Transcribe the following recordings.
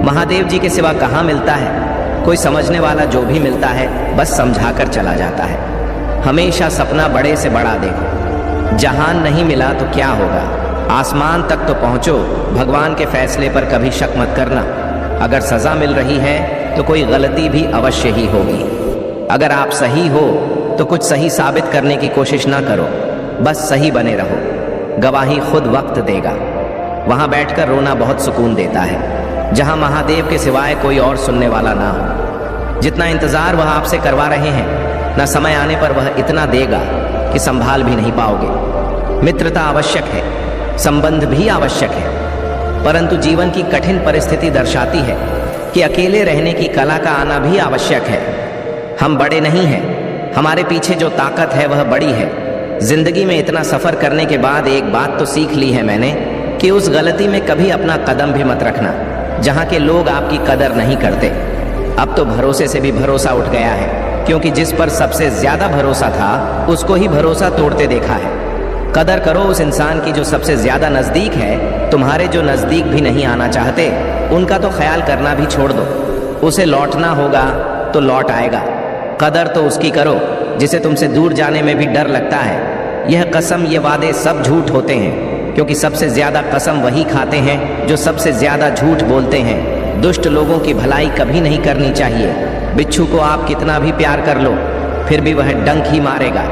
महादेव जी के सिवा कहाँ मिलता है। कोई समझने वाला जो भी मिलता है बस समझा कर चला जाता है। हमेशा सपना बड़े से बड़ा देखो। जहान नहीं मिला तो क्या होगा, आसमान तक तो पहुंचो। भगवान के फैसले पर कभी शक मत करना। अगर सजा मिल रही है तो कोई गलती भी अवश्य ही होगी। अगर आप सही हो तो कुछ सही साबित करने की कोशिश ना करो, बस सही बने रहो। गवाही खुद वक्त देगा। वहां बैठकर रोना बहुत सुकून देता है, जहां महादेव के सिवाय कोई और सुनने वाला ना हो। जितना इंतजार वह आपसे करवा रहे हैं, ना समय आने पर वह इतना देगा कि संभाल भी नहीं पाओगे। मित्रता आवश्यक है, संबंध भी आवश्यक है, परंतु जीवन की कठिन परिस्थिति दर्शाती है कि अकेले रहने की कला का आना भी आवश्यक है। हम बड़े नहीं हैं, हमारे पीछे जो ताकत है वह बड़ी है। जिंदगी में इतना सफर करने के बाद एक बात तो सीख ली है मैंने कि उस गलती में कभी अपना कदम भी मत रखना जहां के लोग आपकी कदर नहीं करते। अब तो भरोसे से भी भरोसा उठ गया है, क्योंकि जिस पर सबसे ज्यादा भरोसा था उसको ही भरोसा तोड़ते देखा है। कदर करो उस इंसान की जो सबसे ज्यादा नजदीक है। तुम्हारे जो नजदीक भी नहीं आना चाहते उनका तो ख्याल करना भी छोड़ दो। उसे लौटना होगा तो लौट आएगा। कदर तो उसकी करो जिसे तुमसे दूर जाने में भी डर लगता है। यह कसम, ये वादे सब झूठ होते हैं, क्योंकि सबसे ज्यादा कसम वही खाते हैं जो सबसे ज्यादा झूठ बोलते हैं। दुष्ट लोगों की भलाई कभी नहीं करनी चाहिए। बिच्छू को आप कितना भी प्यार कर लो फिर भी वह डंक ही मारेगा।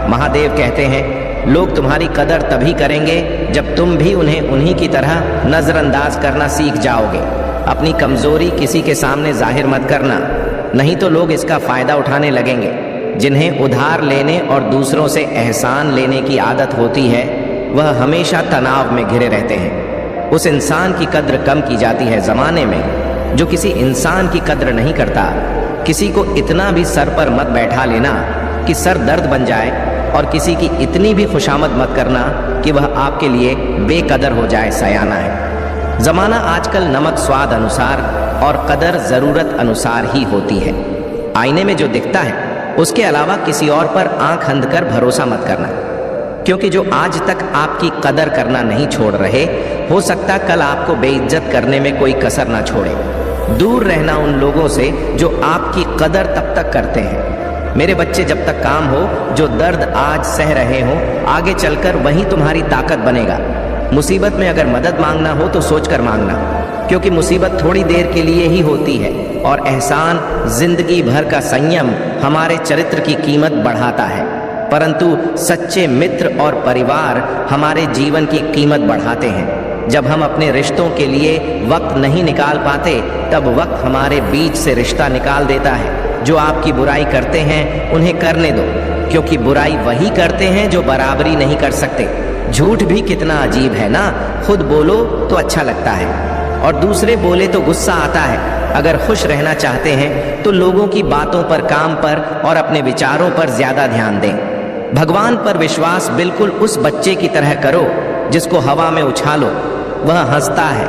महादेव कहते हैं लोग तुम्हारी कदर तभी करेंगे जब तुम भी उन्हें उन्हीं की तरह नजरअंदाज करना सीख जाओगे। अपनी कमजोरी किसी के सामने जाहिर मत करना, नहीं तो लोग इसका फायदा उठाने लगेंगे। जिन्हें उधार लेने और दूसरों से एहसान लेने की आदत होती है वह हमेशा तनाव में घिरे रहते हैं। उस इंसान की कद्र कम की जाती है जमाने में जो किसी इंसान की कद्र नहीं करता। किसी को इतना भी सर पर मत बैठा लेना कि सर दर्द बन जाए, और किसी की इतनी भी खुशामद मत करना कि वह आपके लिए बेकदर हो जाए। सयाना है जमाना आजकल। नमक स्वाद अनुसार और कदर जरूरत अनुसार ही होती है। आईने में जो दिखता है उसके अलावा किसी और पर आंख अंध कर भरोसा मत करना, क्योंकि जो आज तक आपकी कदर करना नहीं छोड़ रहे, हो सकता कल आपको बेइज्जत करने में कोई कसर ना छोड़े। दूर रहना उन लोगों से जो आपकी कदर तब तक करते हैं। मेरे बच्चे, जब तक काम हो, जो दर्द आज सह रहे हो, आगे चलकर वही तुम्हारी ताकत बनेगा। मुसीबत में अगर मदद मांगना हो तो सोचकर मांगना, क्योंकि मुसीबत थोड़ी देर के लिए ही होती है और एहसान, जिंदगी भर का संयम हमारे चरित्र की कीमत बढ़ाता है। परंतु सच्चे मित्र और परिवार हमारे जीवन की कीमत बढ़ाते हैं। जब हम अपने रिश्तों के लिए वक्त नहीं निकाल पाते, तब वक्त हमारे बीच से रिश्ता निकाल देता है। जो आपकी बुराई करते हैं उन्हें करने दो, क्योंकि बुराई वही करते हैं जो बराबरी नहीं कर सकते। झूठ भी कितना अजीब है ना, खुद बोलो तो अच्छा लगता है और दूसरे बोले तो गुस्सा आता है। अगर खुश रहना चाहते हैं तो लोगों की बातों पर, काम पर और अपने विचारों पर ज्यादा ध्यान दें। भगवान पर विश्वास बिल्कुल उस बच्चे की तरह करो जिसको हवा में उछालो। वह हंसता है,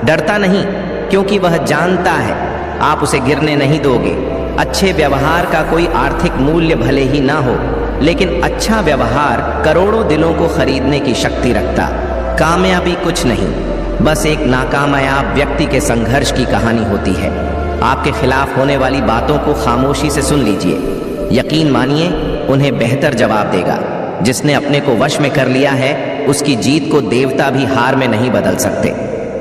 डरता नहीं, क्योंकि वह जानता है आप उसे गिरने नहीं दोगे। अच्छे व्यवहार का कोई आर्थिक मूल्य भले ही ना हो, लेकिन अच्छा व्यवहार करोड़ों दिलों को खरीदने की शक्ति रखता। कामयाबी कुछ नहीं, बस एक नाकामयाब व्यक्ति के संघर्ष की कहानी होती है। आपके खिलाफ होने वाली बातों को खामोशी से सुन लीजिए। यकीन मानिए उन्हें बेहतर जवाब देगा। जिसने अपने को वश में कर लिया है उसकी जीत को देवता भी हार में नहीं बदल सकते।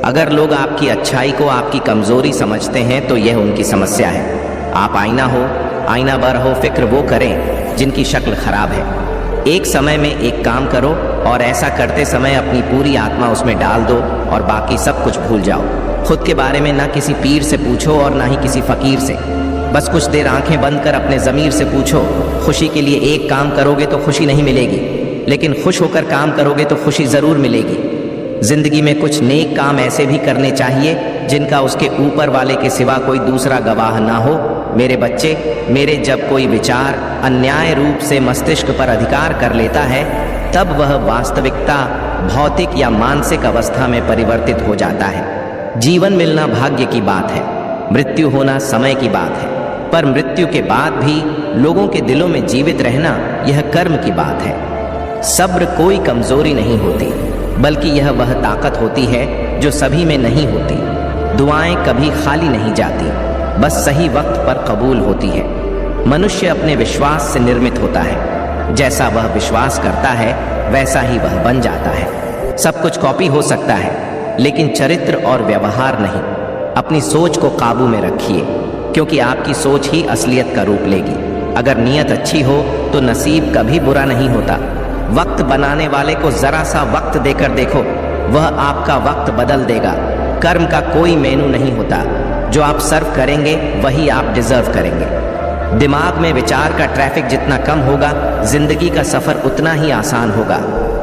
अगर लोग आपकी अच्छाई को आपकी कमजोरी समझते हैं तो यह उनकी समस्या है। आप आईना हो, आईना बर हो, फिक्र वो करें जिनकी शक्ल खराब है। एक समय में एक काम करो और ऐसा करते समय अपनी पूरी आत्मा उसमें डाल दो और बाकी सब कुछ भूल जाओ। खुद के बारे में ना किसी पीर से पूछो और ना ही किसी फकीर से। बस कुछ देर आंखें बंद कर अपने ज़मीर से पूछो, खुशी के लिए एक काम करोगे तो खुशी नहीं मिलेगी, लेकिन खुश होकर काम करोगे तो खुशी ज़रूर मिलेगी। जिंदगी में कुछ नेक काम ऐसे भी करने चाहिए जिनका उसके ऊपर वाले के सिवा कोई दूसरा गवाह ना हो। मेरे बच्चे, मेरे जब कोई विचार अन्याय रूप से मस्तिष्क पर अधिकार कर लेता है, तब वह वास्तविकता, भौतिक या मानसिक अवस्था में परिवर्तित हो जाता है। जीवन मिलना भाग्य की बात है, मृत्यु होना समय की बात है, पर मृत्यु के बाद भी लोगों के दिलों में जीवित रहना यह कर्म की बात है। सब्र कोई कमजोरी नहीं होती, बल्कि यह वह ताकत होती है जो सभी में नहीं होती। दुआएं कभी खाली नहीं जाती, बस सही वक्त पर कबूल होती है। मनुष्य अपने विश्वास से निर्मित होता है। जैसा वह विश्वास करता है वैसा ही वह बन जाता है। सब कुछ कॉपी हो सकता है, लेकिन चरित्र और व्यवहार नहीं। अपनी सोच को काबू में रखिए, क्योंकि आपकी सोच ही असलियत का रूप लेगी। अगर नीयत अच्छी हो तो नसीब कभी बुरा नहीं होता। वक्त बनाने वाले को जरा सा वक्त देकर देखो, वह आपका वक्त बदल देगा। कर्म का कोई मेनू नहीं होता, जो आप सर्व करेंगे वही आप डिजर्व करेंगे। दिमाग में विचार का ट्रैफिक जितना कम होगा, जिंदगी का सफर उतना ही आसान होगा।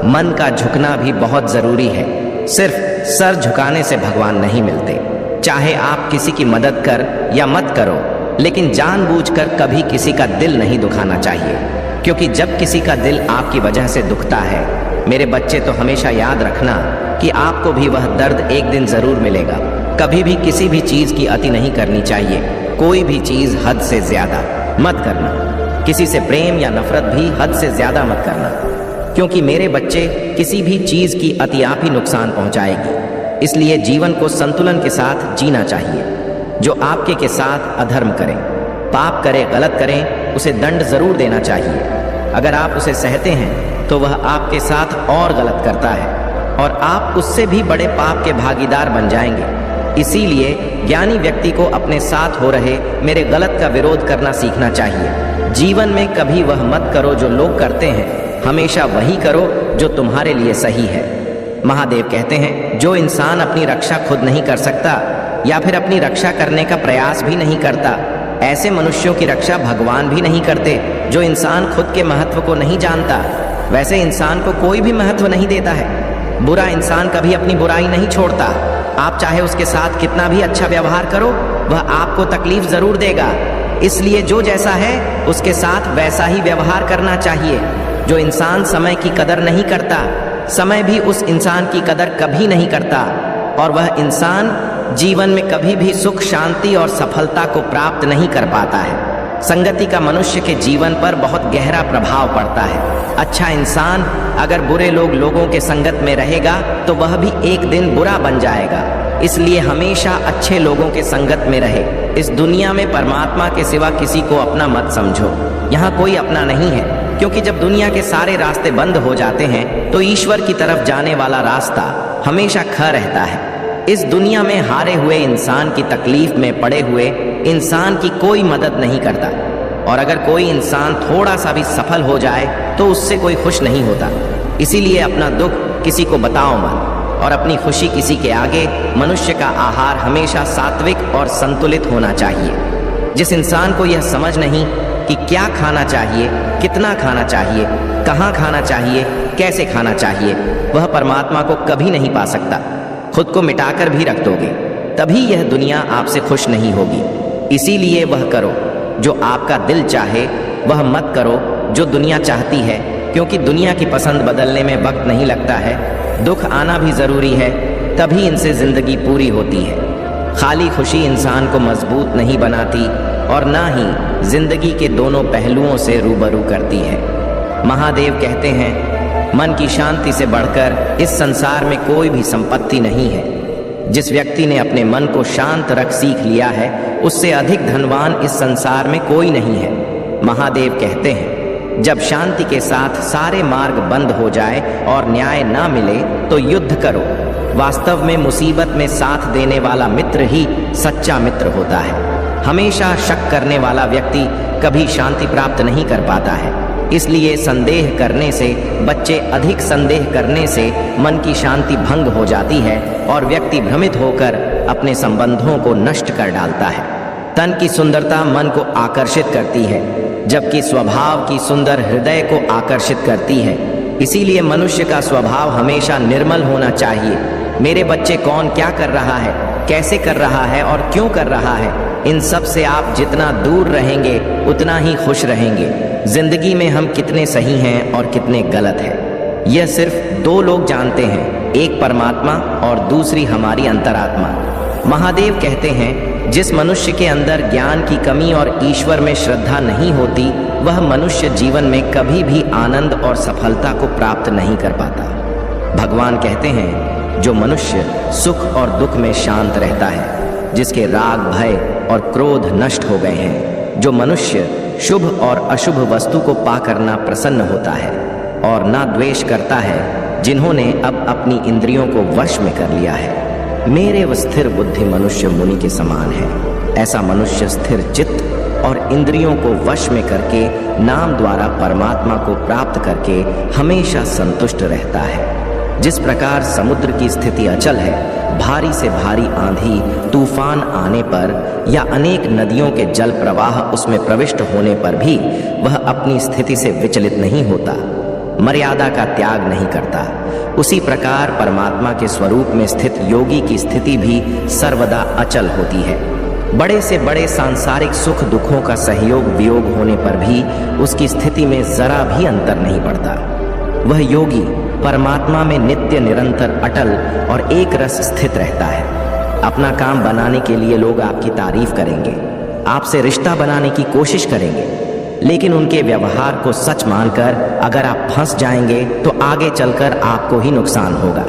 मन का झुकना भी बहुत जरूरी है। सिर्फ सर झुकाने से भगवान नहीं मिलते। चाहे आप किसी की मदद कर या मत करो, लेकिन जानबूझकर कभी किसी का दिल नहीं दुखाना चाहिए, क्योंकि जब किसी का दिल आपकी वजह से दुखता है, मेरे बच्चे, तो हमेशा याद रखना कि आपको भी वह दर्द एक दिन जरूर मिलेगा। कभी भी किसी भी चीज की अति नहीं करनी चाहिए। कोई भी चीज हद से ज्यादा मत करना। किसी से प्रेम या नफरत भी हद से ज्यादा मत करना, क्योंकि मेरे बच्चे, किसी भी चीज की अति आप ही नुकसान पहुंचाएगी। इसलिए जीवन को संतुलन के साथ जीना चाहिए। जो आपके के साथ अधर्म करें, पाप करे, गलत करें, उसे दंड जरूर देना चाहिए। अगर आप उसे सहते हैं तो वह आपके साथ और गलत करता है, और आप उससे भी बड़े पाप के भागीदार बन जाएंगे। इसीलिए ज्ञानी व्यक्ति को अपने साथ हो रहे मेरे गलत का विरोध करना सीखना चाहिए। जीवन में कभी वह मत करो जो लोग करते हैं, हमेशा वही करो जो तुम्हारे लिए सही है। महादेव कहते हैं, जो इंसान अपनी रक्षा खुद नहीं कर सकता या फिर अपनी रक्षा करने का प्रयास भी नहीं करता, ऐसे मनुष्यों की रक्षा भगवान भी नहीं करते। जो इंसान खुद के महत्व को नहीं जानता, वैसे इंसान को कोई भी महत्व नहीं देता है। बुरा इंसान कभी अपनी बुराई नहीं छोड़ता। आप चाहे उसके साथ कितना भी अच्छा व्यवहार करो, वह आपको तकलीफ जरूर देगा। इसलिए जो जैसा है उसके साथ वैसा ही व्यवहार करना चाहिए। जो इंसान समय की कदर नहीं करता, समय भी उस इंसान की कदर कभी नहीं करता, और वह इंसान जीवन में कभी भी सुख, शांति और सफलता को प्राप्त नहीं कर पाता है। संगति का मनुष्य के जीवन पर बहुत गहरा प्रभाव पड़ता है। अच्छा इंसान अगर बुरे लोगों के संगत में रहेगा तो वह भी एक दिन बुरा बन जाएगा। इसलिए हमेशा अच्छे लोगों के संगत में रहे। इस दुनिया में परमात्मा के सिवा किसी को अपना मत समझो। यहाँ कोई अपना नहीं है, क्योंकि जब दुनिया के सारे रास्ते बंद हो जाते हैं तो ईश्वर की तरफ जाने वाला रास्ता हमेशा खड़ा रहता है। इस दुनिया में हारे हुए इंसान की तकलीफ में पड़े हुए इंसान की कोई मदद नहीं करता, और अगर कोई इंसान थोड़ा सा भी सफल हो जाए तो उससे कोई खुश नहीं होता। इसीलिए अपना दुख किसी को बताओ मत, और अपनी खुशी किसी के आगे। मनुष्य का आहार हमेशा सात्विक और संतुलित होना चाहिए। जिस इंसान को यह समझ नहीं कि क्या खाना चाहिए, कितना खाना चाहिए, कहाँ खाना चाहिए, कैसे खाना चाहिए, वह परमात्मा को कभी नहीं पा सकता। खुद को मिटाकर भी रख दोगे, तभी यह दुनिया आपसे खुश नहीं होगी। इसीलिए वह करो जो आपका दिल चाहे, वह मत करो जो दुनिया चाहती है, क्योंकि दुनिया की पसंद बदलने में वक्त नहीं लगता है। दुख आना भी जरूरी है, तभी इनसे जिंदगी पूरी होती है। खाली खुशी इंसान को मजबूत नहीं बनाती, और ना ही जिंदगी के दोनों पहलुओं से रूबरू करती है। महादेव कहते हैं, मन की शांति से बढ़कर इस संसार में कोई भी संपत्ति नहीं है। जिस व्यक्ति ने अपने मन को शांत रख सीख लिया है, उससे अधिक धनवान इस संसार में कोई नहीं है। महादेव कहते हैं, जब शांति के साथ सारे मार्ग बंद हो जाए और न्याय ना मिले तो युद्ध करो। वास्तव में मुसीबत में साथ देने वाला मित्र ही सच्चा मित्र होता है। हमेशा शक करने वाला व्यक्ति कभी शांति प्राप्त नहीं कर पाता है। इसलिए संदेह करने से, बच्चे अधिक संदेह करने से मन की शांति भंग हो जाती है और व्यक्ति भ्रमित होकर अपने संबंधों को नष्ट कर डालता है। तन की सुंदरता मन को आकर्षित करती है, जबकि स्वभाव की सुंदर हृदय को आकर्षित करती है। इसीलिए मनुष्य का स्वभाव हमेशा निर्मल होना चाहिए। मेरे बच्चे, कौन क्या कर रहा है, कैसे कर रहा है और क्यों कर रहा है, इन सब से आप जितना दूर रहेंगे उतना ही खुश रहेंगे। जिंदगी में हम कितने सही हैं और कितने गलत हैं, यह सिर्फ दो लोग जानते हैं, एक परमात्मा और दूसरी हमारी अंतरात्मा। महादेव कहते हैं, जिस मनुष्य के अंदर ज्ञान की कमी और ईश्वर में श्रद्धा नहीं होती, वह मनुष्य जीवन में कभी भी आनंद और सफलता को प्राप्त नहीं कर पाता। भगवान कहते हैं, जो मनुष्य सुख और दुख में शांत रहता है, जिसके राग, भय और क्रोध नष्ट हो गए हैं, जो मनुष्य शुभ और अशुभ वस्तु को पाकर ना प्रसन्न होता है और ना द्वेष करता है, जिन्होंने अब अपनी इंद्रियों को वश में कर लिया है। मेरे वो स्थिर बुद्धि मनुष्य मुनि के समान है। ऐसा मनुष्य स्थिर चित्त और इंद्रियों को वश में करके नाम द्वारा परमात्मा को प्राप्त करके हमेशा संतुष्ट रहता है। जिस प्रकार समुद्र की स्थिति अचल है, भारी से भारी आंधी तूफान आने पर या अनेक नदियों के जल प्रवाह उसमें प्रविष्ट होने पर भी वह अपनी स्थिति से विचलित नहीं होता, मर्यादा का त्याग नहीं करता, उसी प्रकार परमात्मा के स्वरूप में स्थित योगी की स्थिति भी सर्वदा अचल होती है। बड़े से बड़े सांसारिक सुख दुखों का सहयोग वियोग होने पर भी उसकी स्थिति में जरा भी अंतर नहीं पड़ता। वह योगी परमात्मा में नित्य निरंतर अटल और एक रस स्थित रहता है। अपना काम बनाने के लिए लोग आपकी तारीफ करेंगे, आपसे रिश्ता बनाने की कोशिश करेंगे, लेकिन उनके व्यवहार को सच मानकर अगर आप फंस जाएंगे तो आगे चलकर आपको ही नुकसान होगा।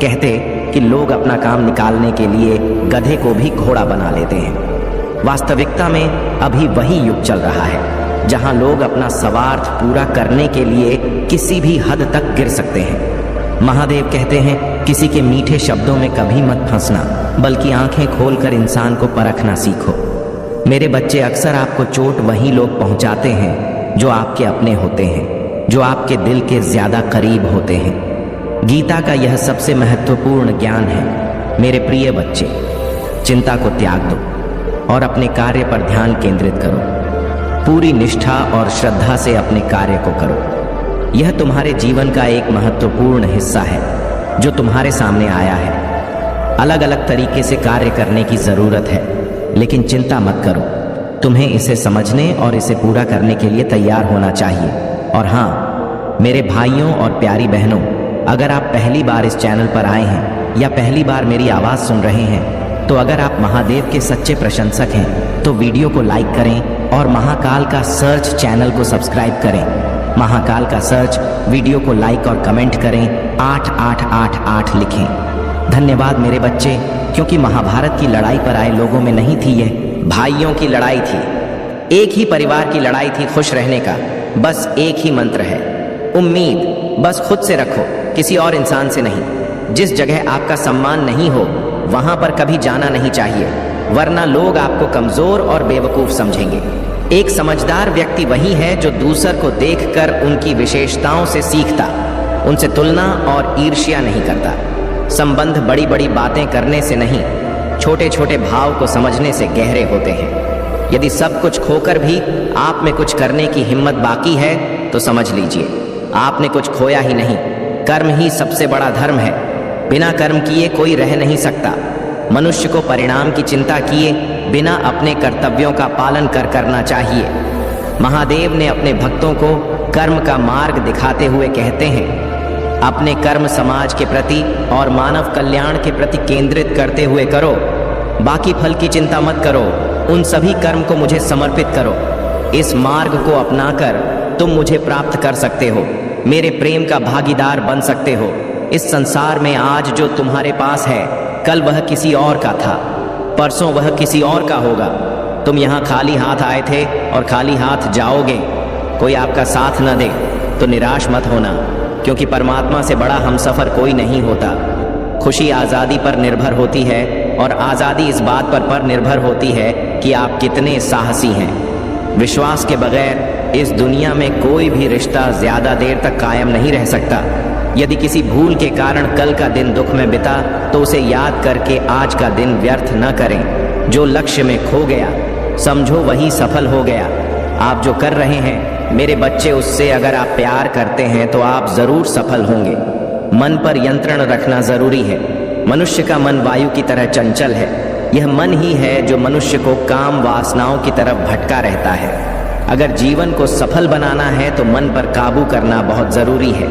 कहते कि लोग अपना काम निकालने के लिए गधे को भी घोड़ा बना लेते हैं। वास्तविकता में अभी वही युग चल रहा है जहां लोग अपना स्वार्थ पूरा करने के लिए किसी भी हद तक गिर सकते हैं। महादेव कहते हैं, किसी के मीठे शब्दों में कभी मत फंसना, बल्कि आंखें खोलकर इंसान को परखना सीखो। मेरे बच्चे, अक्सर आपको चोट वही लोग पहुंचाते हैं जो आपके अपने होते हैं, जो आपके दिल के ज्यादा करीब होते हैं। गीता का यह सबसे महत्वपूर्ण ज्ञान है। मेरे प्रिय बच्चे, चिंता को त्याग दो और अपने कार्य पर ध्यान केंद्रित करो। पूरी निष्ठा और श्रद्धा से अपने कार्य को करो। यह तुम्हारे जीवन का एक महत्वपूर्ण हिस्सा है जो तुम्हारे सामने आया है। अलग अलग तरीके से कार्य करने की जरूरत है, लेकिन चिंता मत करो। तुम्हें इसे समझने और इसे पूरा करने के लिए तैयार होना चाहिए। और हाँ, मेरे भाइयों और प्यारी बहनों, अगर आप पहली बार इस चैनल पर आए हैं या पहली बार मेरी आवाज़ सुन रहे हैं, तो अगर आप महादेव के सच्चे प्रशंसक हैं तो वीडियो को लाइक करें और महाकाल का सर्च चैनल को सब्सक्राइब करें। महाकाल का सर्च वीडियो को लाइक और कमेंट करें, 8888 लिखें। धन्यवाद मेरे बच्चे, क्योंकि महाभारत की लड़ाई पर आए लोगों में नहीं थी, यह भाइयों की लड़ाई थी। एक ही परिवार की लड़ाई थी, खुश रहने का बस एक ही मंत्र है, उम्मीद बस खुद से रखो, किसी और इंसान से नहीं। जिस जगह आपका सम्मान नहीं हो वहां पर कभी जाना नहीं चाहिए, वरना लोग आपको कमजोर और बेवकूफ समझेंगे। एक समझदार व्यक्ति वही है जो दूसर को देखकर उनकी विशेषताओं से सीखता, उनसे तुलना और ईर्ष्या नहीं करता। संबंध बड़ी बड़ी बातें करने से नहीं, छोटे छोटे भाव को समझने से गहरे होते हैं। यदि सब कुछ खोकर भी आप में कुछ करने की हिम्मत बाकी है तो समझ लीजिए आपने कुछ खोया ही नहीं। कर्म ही सबसे बड़ा धर्म है। बिना कर्म किए कोई रह नहीं सकता। मनुष्य को परिणाम की चिंता किए बिना अपने कर्तव्यों का पालन करना चाहिए। महादेव ने अपने भक्तों को कर्म का मार्ग दिखाते हुए कहते हैं, अपने कर्म समाज के प्रति और मानव कल्याण के प्रति केंद्रित करते हुए करो। बाकी फल की चिंता मत करो, उन सभी कर्म को मुझे समर्पित करो। इस मार्ग को अपनाकर तुम मुझे प्राप्त कर सकते हो, मेरे प्रेम का भागीदार बन सकते हो। इस संसार में आज जो तुम्हारे पास है, कल वह किसी और का था, परसों वह किसी और का होगा। तुम यहाँ खाली हाथ आए थे और खाली हाथ जाओगे। कोई आपका साथ न दे तो निराश मत होना, क्योंकि परमात्मा से बड़ा हमसफर कोई नहीं होता। खुशी आज़ादी पर निर्भर होती है और आज़ादी इस बात पर निर्भर होती है कि आप कितने साहसी हैं। विश्वास के बगैर इस दुनिया में कोई भी रिश्ता ज़्यादा देर तक कायम नहीं रह सकता। यदि किसी भूल के कारण कल का दिन दुख में बिता तो उसे याद करके आज का दिन व्यर्थ न करें। जो लक्ष्य में खो गया समझो वही सफल हो गया। आप जो कर रहे हैं मेरे बच्चे, उससे अगर आप प्यार करते हैं तो आप ज़रूर सफल होंगे। मन पर नियंत्रण रखना ज़रूरी है। मनुष्य का मन वायु की तरह चंचल है। यह मन ही है जो मनुष्य को काम वासनाओं की तरफ भटका रहता है। अगर जीवन को सफल बनाना है तो मन पर काबू करना बहुत ज़रूरी है।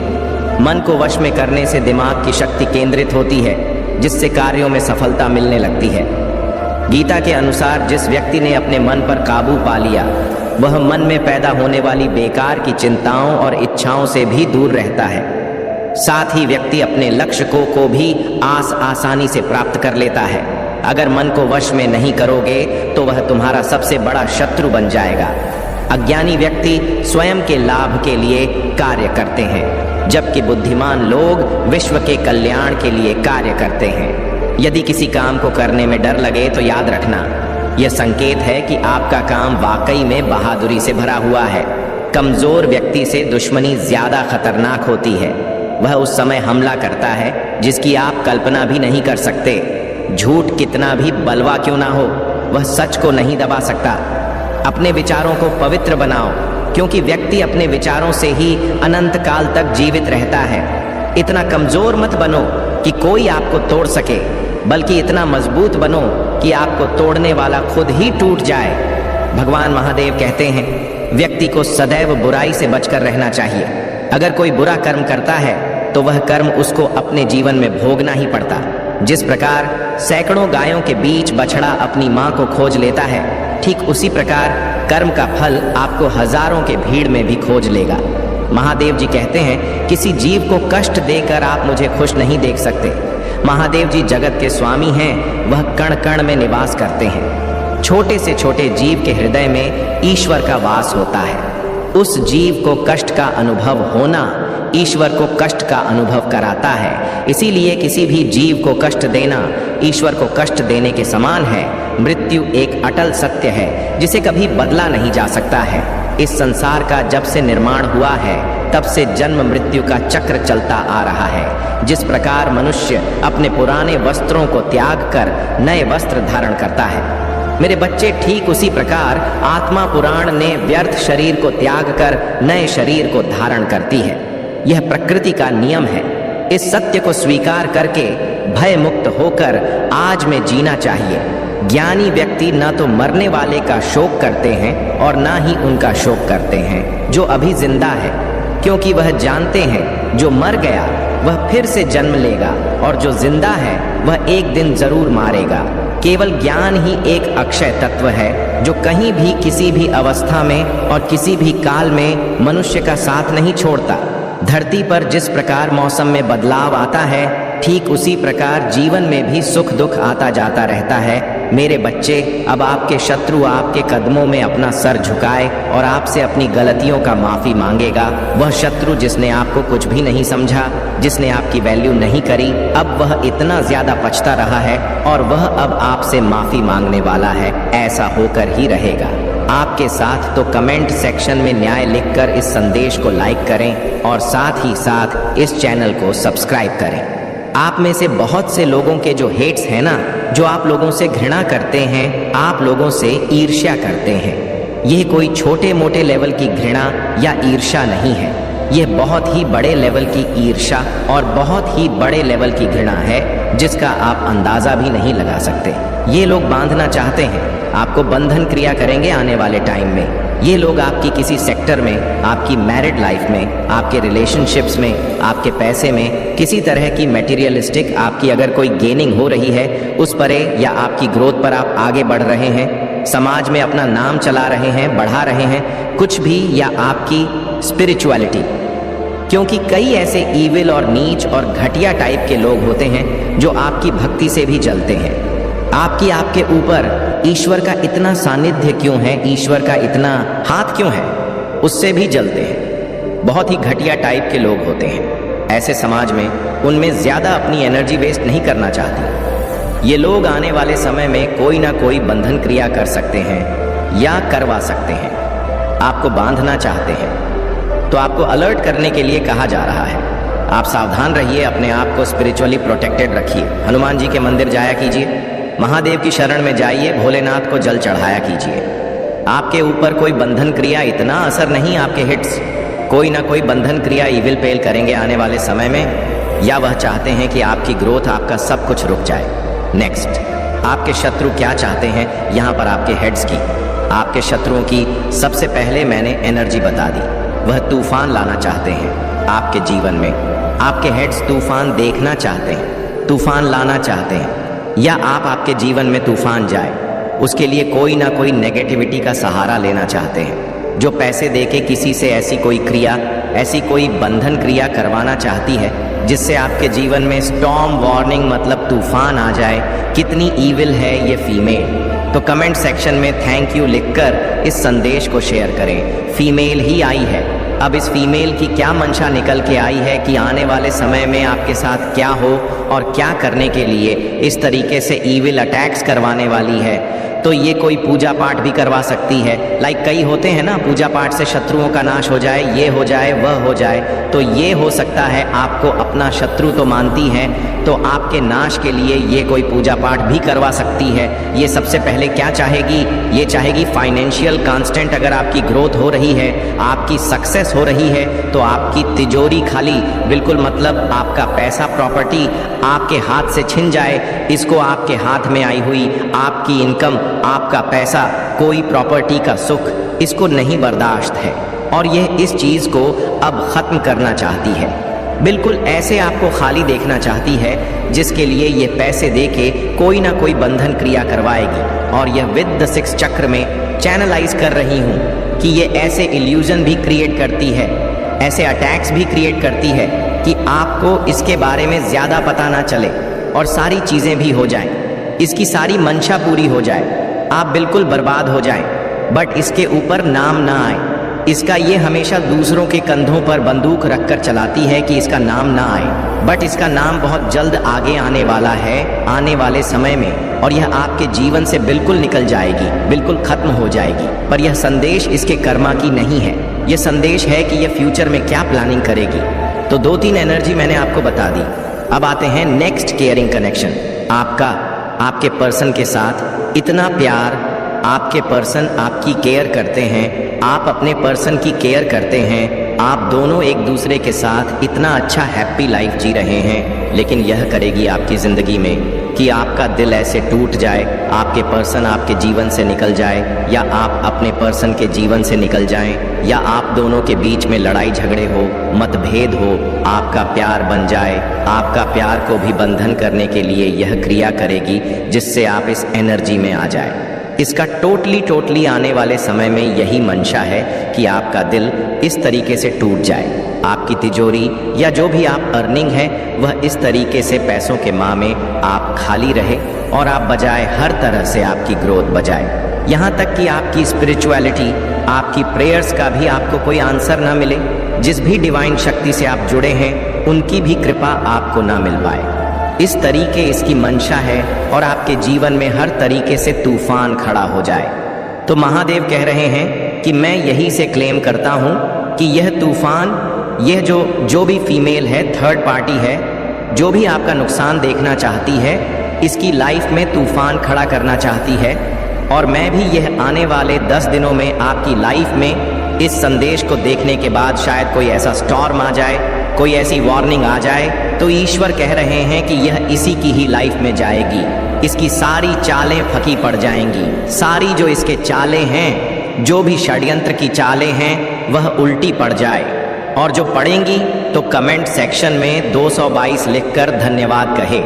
मन को वश में करने से दिमाग की शक्ति केंद्रित होती है, जिससे कार्यों में सफलता मिलने लगती है। गीता के अनुसार जिस व्यक्ति ने अपने मन पर काबू पा लिया, वह मन में पैदा होने वाली बेकार की चिंताओं और इच्छाओं से भी दूर रहता है। साथ ही व्यक्ति अपने लक्ष्य को भी आसानी से प्राप्त कर लेता है। अगर मन को वश में नहीं करोगे तो वह तुम्हारा सबसे बड़ा शत्रु बन जाएगा। अज्ञानी व्यक्ति स्वयं के लाभ के लिए कार्य करते हैं, जबकि बुद्धिमान लोग विश्व के कल्याण के लिए कार्य करते हैं। यदि किसी काम को करने में डर लगे तो याद रखना, यह संकेत है कि आपका काम वाकई में बहादुरी से भरा हुआ है। कमजोर व्यक्ति से दुश्मनी ज्यादा खतरनाक होती है। वह उस समय हमला करता है जिसकी आप कल्पना भी नहीं कर सकते। झूठ कितना भी बलवा क्यों ना हो, वह सच को नहीं दबा सकता। अपने विचारों को पवित्र बनाओ, क्योंकि व्यक्ति अपने विचारों से ही अनंत काल तक जीवित रहता है। इतना कमजोर मत बनो कि कोई आपको तोड़ सके, बल्कि इतना मजबूत बनो कि आपको तोड़ने वाला खुद ही टूट जाए। भगवान महादेव कहते हैं, व्यक्ति को सदैव बुराई से बचकर रहना चाहिए। अगर कोई बुरा कर्म करता है तो वह कर्म उसको अपने जीवन में भोगना ही पड़ता। जिस प्रकार सैकड़ों गायों के बीच बछड़ा अपनी माँ को खोज लेता है, ठीक उसी प्रकार कर्म का फल आपको हजारों के भीड़ में भी खोज लेगा। महादेव जी कहते हैं, किसी जीव को कष्ट देकर आप मुझे खुश नहीं देख सकते। महादेव जी जगत के स्वामी हैं, वह कण कण में निवास करते हैं। छोटे से छोटे जीव के हृदय में ईश्वर का वास होता है। उस जीव को कष्ट का अनुभव होना ईश्वर को कष्ट का अनुभव कराता है। इसीलिए किसी भी जीव को कष्ट देना ईश्वर को कष्ट देने के समान है। मृत्यु एक अटल सत्य है जिसे कभी बदला नहीं जा सकता है। इस संसार का जब से निर्माण हुआ है तब से जन्म मृत्यु का चक्र चलता आ रहा है। जिस प्रकार मनुष्य अपने पुराने वस्त्रों को त्याग कर नए वस्त्र धारण करता है, मेरे बच्चे, ठीक उसी प्रकार आत्मा पुराण ने व्यर्थ शरीर को त्याग कर नए शरीर को धारण करती है। यह प्रकृति का नियम है। इस सत्य को स्वीकार करके भय मुक्त होकर आज में जीना चाहिए। ज्ञानी व्यक्ति न तो मरने वाले का शोक करते हैं और ना ही उनका शोक करते हैं जो अभी जिंदा है, क्योंकि वह जानते हैं जो मर गया वह फिर से जन्म लेगा और जो जिंदा है वह एक दिन जरूर मारेगा। केवल ज्ञान ही एक अक्षय तत्व है जो कहीं भी किसी भी अवस्था में और किसी भी काल में मनुष्य का साथ नहीं छोड़ता। धरती पर जिस प्रकार मौसम में बदलाव आता है, ठीक उसी प्रकार जीवन में भी सुख दुख आता जाता रहता है। मेरे बच्चे, अब आपके शत्रु आपके कदमों में अपना सर झुकाए और आपसे अपनी गलतियों का माफी मांगेगा। वह शत्रु जिसने आपको कुछ भी नहीं समझा, जिसने आपकी वैल्यू नहीं करी, अब वह इतना ज्यादा पछता रहा है और वह अब आपसे माफी मांगने वाला है। ऐसा होकर ही रहेगा। आपके साथ तो कमेंट सेक्शन में न्याय लिखकर इस संदेश को लाइक करें और साथ ही साथ इस चैनल को सब्सक्राइब करें। आप में से बहुत से लोगों के जो हेट्स हैं ना, जो आप लोगों से घृणा करते हैं, आप लोगों से ईर्ष्या करते हैं, यह कोई छोटे मोटे लेवल की घृणा या ईर्ष्या नहीं है। यह बहुत ही बड़े लेवल की ईर्ष्या और बहुत ही बड़े लेवल की घृणा है जिसका आप अंदाजा भी नहीं लगा सकते। ये लोग बांधना चाहते हैं, आपको बंधन क्रिया करेंगे आने वाले टाइम में। ये लोग आपकी किसी सेक्टर में, आपकी मैरिड लाइफ में, आपके रिलेशनशिप्स में, आपके पैसे में, किसी तरह की मटेरियलिस्टिक आपकी अगर कोई गेनिंग हो रही है उस पर या आपकी ग्रोथ पर आप आगे बढ़ रहे हैं, समाज में अपना नाम चला रहे हैं, बढ़ा रहे हैं, कुछ भी, या आपकी स्पिरिचुअलिटी। क्योंकि कई ऐसे ईविल और नीच और घटिया टाइप के लोग होते हैं जो आपकी भक्ति से भी जलते हैं। आपके ऊपर ईश्वर का इतना सानिध्य क्यों है, ईश्वर का इतना हाथ क्यों है, उससे भी जलते हैं। बहुत ही घटिया टाइप के लोग होते हैं। ऐसे समाज में उनमें ज्यादा अपनी एनर्जी वेस्ट नहीं करना चाहती। ये लोग आने वाले समय में कोई ना कोई बंधन क्रिया कर सकते हैं या करवा सकते हैं। आपको बांधना चाहते हैं तो आपको अलर्ट करने के लिए कहा जा रहा है। आप सावधान रहिए, अपने आप को स्पिरिचुअली प्रोटेक्टेड रखिए। हनुमान जी के मंदिर जाया कीजिए, महादेव की शरण में जाइए, भोलेनाथ को जल चढ़ाया कीजिए। आपके ऊपर कोई बंधन क्रिया इतना असर नहीं, आपके हिट्स कोई ना कोई बंधन क्रिया इविल पेल करेंगे आने वाले समय में, या वह चाहते हैं कि आपकी ग्रोथ, आपका सब कुछ रुक जाए। नेक्स्ट, आपके शत्रु क्या चाहते हैं, यहाँ पर आपके हेड्स की, आपके शत्रुओं की सबसे पहले मैंने एनर्जी बता दी। वह तूफान लाना चाहते हैं आपके जीवन में। आपके हेड्स तूफान देखना चाहते हैं, तूफान लाना चाहते हैं, या आप आपके जीवन में तूफान जाए, उसके लिए कोई ना कोई नेगेटिविटी का सहारा लेना चाहते हैं। जो पैसे देके किसी से ऐसी कोई क्रिया, ऐसी कोई बंधन क्रिया करवाना चाहती है, जिससे आपके जीवन में स्टॉर्म वार्निंग मतलब तूफान आ जाए। कितनी ईविल है ये फीमेल। तो कमेंट सेक्शन में थैंक यू लिखकर इस संदेश को शेयर करें। फीमेल ही आई है। अब इस फीमेल की क्या मंशा निकल के आई है कि आने वाले समय में आपके साथ क्या हो और क्या करने के लिए इस तरीके से ईविल अटैक्स करवाने वाली है। तो ये कोई पूजा पाठ भी करवा सकती है। लाइक कई होते हैं ना, पूजा पाठ से शत्रुओं का नाश हो जाए, ये हो जाए, वह हो जाए। तो ये हो सकता है आपको अपना शत्रु तो मानती है, तो आपके नाश के लिए ये कोई पूजा पाठ भी करवा सकती है। ये सबसे पहले क्या चाहेगी? ये चाहेगी फाइनेंशियल कांस्टेंट अगर आपकी ग्रोथ हो रही है, आपकी सक्सेस हो रही है, तो आपकी तिजोरी खाली बिल्कुल मतलब आपका पैसा प्रॉपर्टी आपके हाथ से छिन जाए। इसको आपके हाथ में आई हुई आपकी इनकम, आपका पैसा, कोई प्रॉपर्टी का सुख इसको नहीं बर्दाश्त है और यह इस चीज को अब खत्म करना चाहती है। बिल्कुल ऐसे आपको खाली देखना चाहती है जिसके लिए ये पैसे देके कोई ना कोई बंधन क्रिया करवाएगी। और यह विद द 6 चक्र में चैनलाइज कर रही हूँ कि ये ऐसे इल्यूजन भी क्रिएट करती है, ऐसे अटैक्स भी क्रिएट करती है कि आपको इसके बारे में ज्यादा पता ना चले और सारी चीजें भी हो जाएं, इसकी सारी मंशा पूरी हो जाए, आप बिल्कुल बर्बाद हो जाएं, बट इसके ऊपर नाम ना आए। इसका ये हमेशा दूसरों के कंधों पर बंदूक रखकर चलाती है कि इसका नाम ना आए, बट इसका नाम बहुत जल्द आगे आने वाला है, आने वाले समय में, और यह आपके जीवन से बिल्कुल निकल जाएगी, बिल्कुल खत्म हो जाएगी। पर यह संदेश इसके कर्मा की नहीं है, यह संदेश है कि यह फ्यूचर में क्या प्लानिंग करेगी। तो 2-3 एनर्जी मैंने आपको बता दी। अब आते हैं नेक्स्ट केयरिंग कनेक्शन। आपका आपके पर्सन के साथ इतना प्यार, आपके पर्सन आपकी केयर करते हैं, आप अपने पर्सन की केयर करते हैं, आप दोनों एक दूसरे के साथ इतना अच्छा हैप्पी लाइफ जी रहे हैं। लेकिन यह करेगी आपकी ज़िंदगी में कि आपका दिल ऐसे टूट जाए, आपके पर्सन आपके जीवन से निकल जाए, या आप अपने पर्सन के जीवन से निकल जाएं, या आप दोनों के बीच में लड़ाई झगड़े हो, मतभेद हो, आपका प्यार बन जाए। आपका प्यार को भी बंधन करने के लिए यह क्रिया करेगी जिससे आप इस एनर्जी में आ जाए। इसका टोटली आने वाले समय में यही मंशा है कि आपका दिल इस तरीके से टूट जाए, आपकी तिजोरी या जो भी आप अर्निंग है वह इस तरीके से पैसों के माह में आप खाली रहे और आप बजाय हर तरह से आपकी ग्रोथ बजाए। यहाँ तक कि आपकी स्पिरिचुअलिटी, आपकी प्रेयर्स का भी आपको कोई आंसर ना मिले, जिस भी डिवाइन शक्ति से आप जुड़े हैं उनकी भी कृपा आपको ना मिल पाए। इस तरीके इसकी मंशा है और आपके जीवन में हर तरीके से तूफान खड़ा हो जाए। तो महादेव कह रहे हैं कि मैं यही से क्लेम करता हूँ कि यह तूफान, यह जो भी फीमेल है, थर्ड पार्टी है, जो भी आपका नुकसान देखना चाहती है, इसकी लाइफ में तूफान खड़ा करना चाहती है। और मैं भी यह आने वाले 10 दिनों में आपकी लाइफ में इस संदेश को देखने के बाद शायद कोई ऐसा स्टॉर्म आ जाए, कोई ऐसी वार्निंग आ जाए, तो ईश्वर कह रहे हैं कि यह इसी की ही लाइफ में जाएगी। इसकी सारी चालें फंकी पड़ जाएंगी, सारी जो इसके चालें हैं, जो भी षड्यंत्र की चालें हैं, वह उल्टी पड़ जाए। और जो पढ़ेंगी तो कमेंट सेक्शन में 222 लिखकर धन्यवाद कहे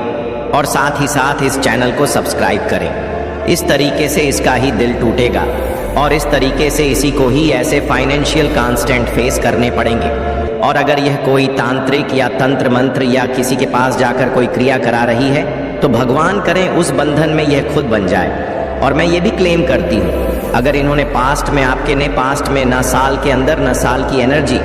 और साथ ही साथ इस चैनल को सब्सक्राइब करें। इस तरीके से इसका ही दिल टूटेगा और इस तरीके से इसी को ही ऐसे फाइनेंशियल कांस्टेंट फेस करने पड़ेंगे। और अगर यह कोई तांत्रिक या तंत्र मंत्र या किसी के पास जाकर कोई क्रिया करा रही है तो भगवान करें उस बंधन में यह खुद बन जाए। और मैं ये भी क्लेम करती हूँ, अगर इन्होंने पास्ट में आपके ने पास्ट में ना साल के अंदर ना साल की एनर्जी,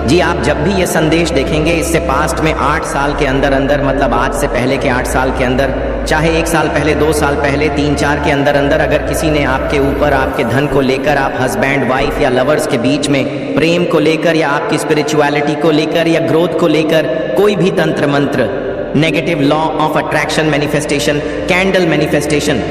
जी आप जब भी ये संदेश देखेंगे इससे पास्ट में 8 साल के अंदर अंदर, मतलब आज से पहले के 8 साल के अंदर, चाहे 1 साल पहले, 2 साल पहले, 3-4 के अंदर अंदर अगर किसी ने आपके ऊपर, आपके धन को लेकर, आप हस्बैंड वाइफ या लवर्स के बीच में प्रेम को लेकर या आपकी स्पिरिचुअलिटी को लेकर या ग्रोथ को लेकर कोई भी तंत्र मंत्र, negative law of attraction manifestation, candle manifestation,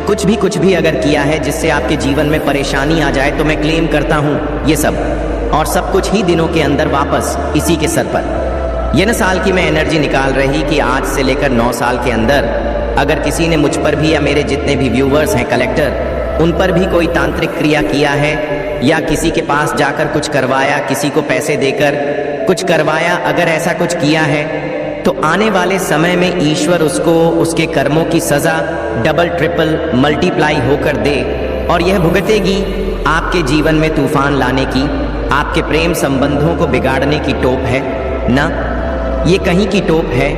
कुछ भी अगर किया है जिससे आपके जीवन में परेशानी आ जाए, तो मैं क्लेम करता हूँ ये सब और सब कुछ ही दिनों के अंदर वापस इसी के सर पर। ये न साल की मैं एनर्जी निकाल रही कि आज से लेकर 9 साल के अंदर अगर किसी ने मुझ पर भी या मेरे जितने भी व्यूवर्स हैं कलेक्टर, उन पर भी कोई तांत्रिक क्रिया किया है या किसी के पास जाकर कुछ करवाया, किसी को पैसे देकर कुछ करवाया, अगर ऐसा कुछ किया है तो आने वाले समय में ईश्वर उसको, उसके कर्मों की सजा डबल ट्रिपल मल्टीप्लाई होकर दे और यह भुगतेगी आपके जीवन में तूफान लाने की, आपके प्रेम संबंधों को बिगाड़ने की टोप है ना। ये कहीं की टोप है।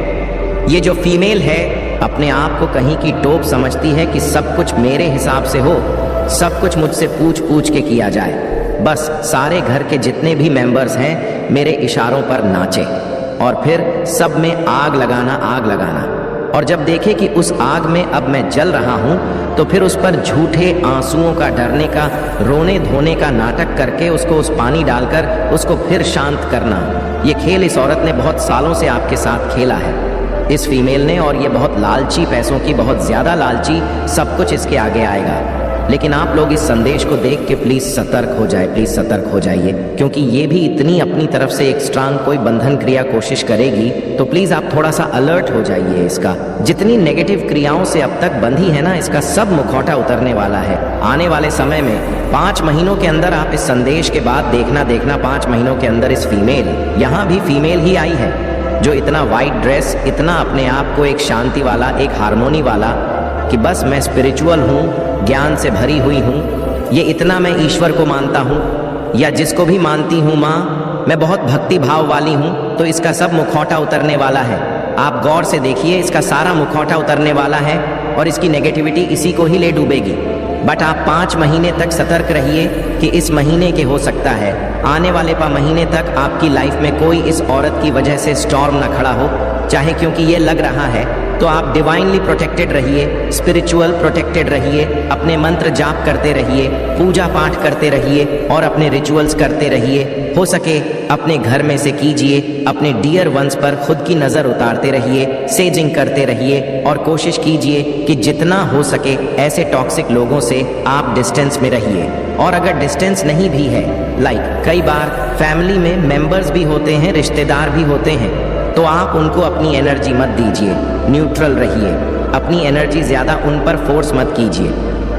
ये जो फीमेल है अपने आप को कहीं की टोप समझती है कि सब कुछ मेरे हिसाब से हो, सब कुछ मुझसे पूछ पूछ के किया जाए, बस सारे घर के जितने भी मेंबर्स हैं मेरे इशारों पर नाचे, और फिर सब में आग लगाना। और जब देखे कि उस आग में अब मैं जल रहा हूं, तो फिर उस पर झूठे आंसुओं का, डरने का, रोने धोने का नाटक करके उसको उस पानी डालकर उसको फिर शांत करना। ये खेल इस औरत ने बहुत सालों से आपके साथ खेला है, इस फीमेल ने, और ये बहुत लालची, पैसों की बहुत ज्यादा लालची, सब कुछ इसके आगे आएगा। लेकिन आप लोग इस संदेश को देख के प्लीज सतर्क हो जाए, प्लीज सतर्क हो जाइए, क्योंकि ये भी इतनी अपनी तरफ से एक स्ट्रांग कोई बंधन क्रिया कोशिश करेगी, तो प्लीज आप थोड़ा सा अलर्ट हो जाइए। इसका जितनी नेगेटिव क्रियाओं से अब तक बंधी है ना, इसका सब मुखौटा उतरने वाला है आने वाले समय में। 5 महीनों के अंदर आप इस संदेश के बाद देखना 5 महीनों के अंदर इस फीमेल, यहाँ भी फीमेल ही आई है, जो इतना वाइट ड्रेस, इतना अपने आप को एक शांति वाला, एक हार्मोनी वाला, कि बस मैं स्पिरिचुअल हूँ, ज्ञान से भरी हुई हूँ, ये इतना मैं ईश्वर को मानता हूँ, या जिसको भी मानती हूँ माँ, मैं बहुत भक्ति भाव वाली हूँ, तो इसका सब मुखौटा उतरने वाला है। आप गौर से देखिए, इसका सारा मुखौटा उतरने वाला है और इसकी नेगेटिविटी इसी को ही ले डूबेगी। बट आप 5 महीने तक सतर्क रहिए कि इस महीने के हो सकता है आने वाले महीने तक आपकी लाइफ में कोई इस औरत की वजह से स्टॉर्म ना खड़ा हो, चाहे क्योंकि ये लग रहा है, तो आप डिवाइनली प्रोटेक्टेड रहिए, स्पिरिचुअल प्रोटेक्टेड रहिए, अपने मंत्र जाप करते रहिए, पूजा पाठ करते रहिए और अपने रिचुअल्स करते रहिए। हो सके अपने घर में से कीजिए, अपने डियर वंस पर खुद की नज़र उतारते रहिए, सेजिंग करते रहिए और कोशिश कीजिए कि जितना हो सके ऐसे टॉक्सिक लोगों से आप डिस्टेंस में रहिए। और अगर डिस्टेंस नहीं भी है, लाइक कई बार फैमिली में मेंबर्स भी होते हैं, रिश्तेदार भी होते हैं, तो आप उनको अपनी एनर्जी मत दीजिए, न्यूट्रल रहिए, अपनी एनर्जी ज़्यादा उन पर फोर्स मत कीजिए।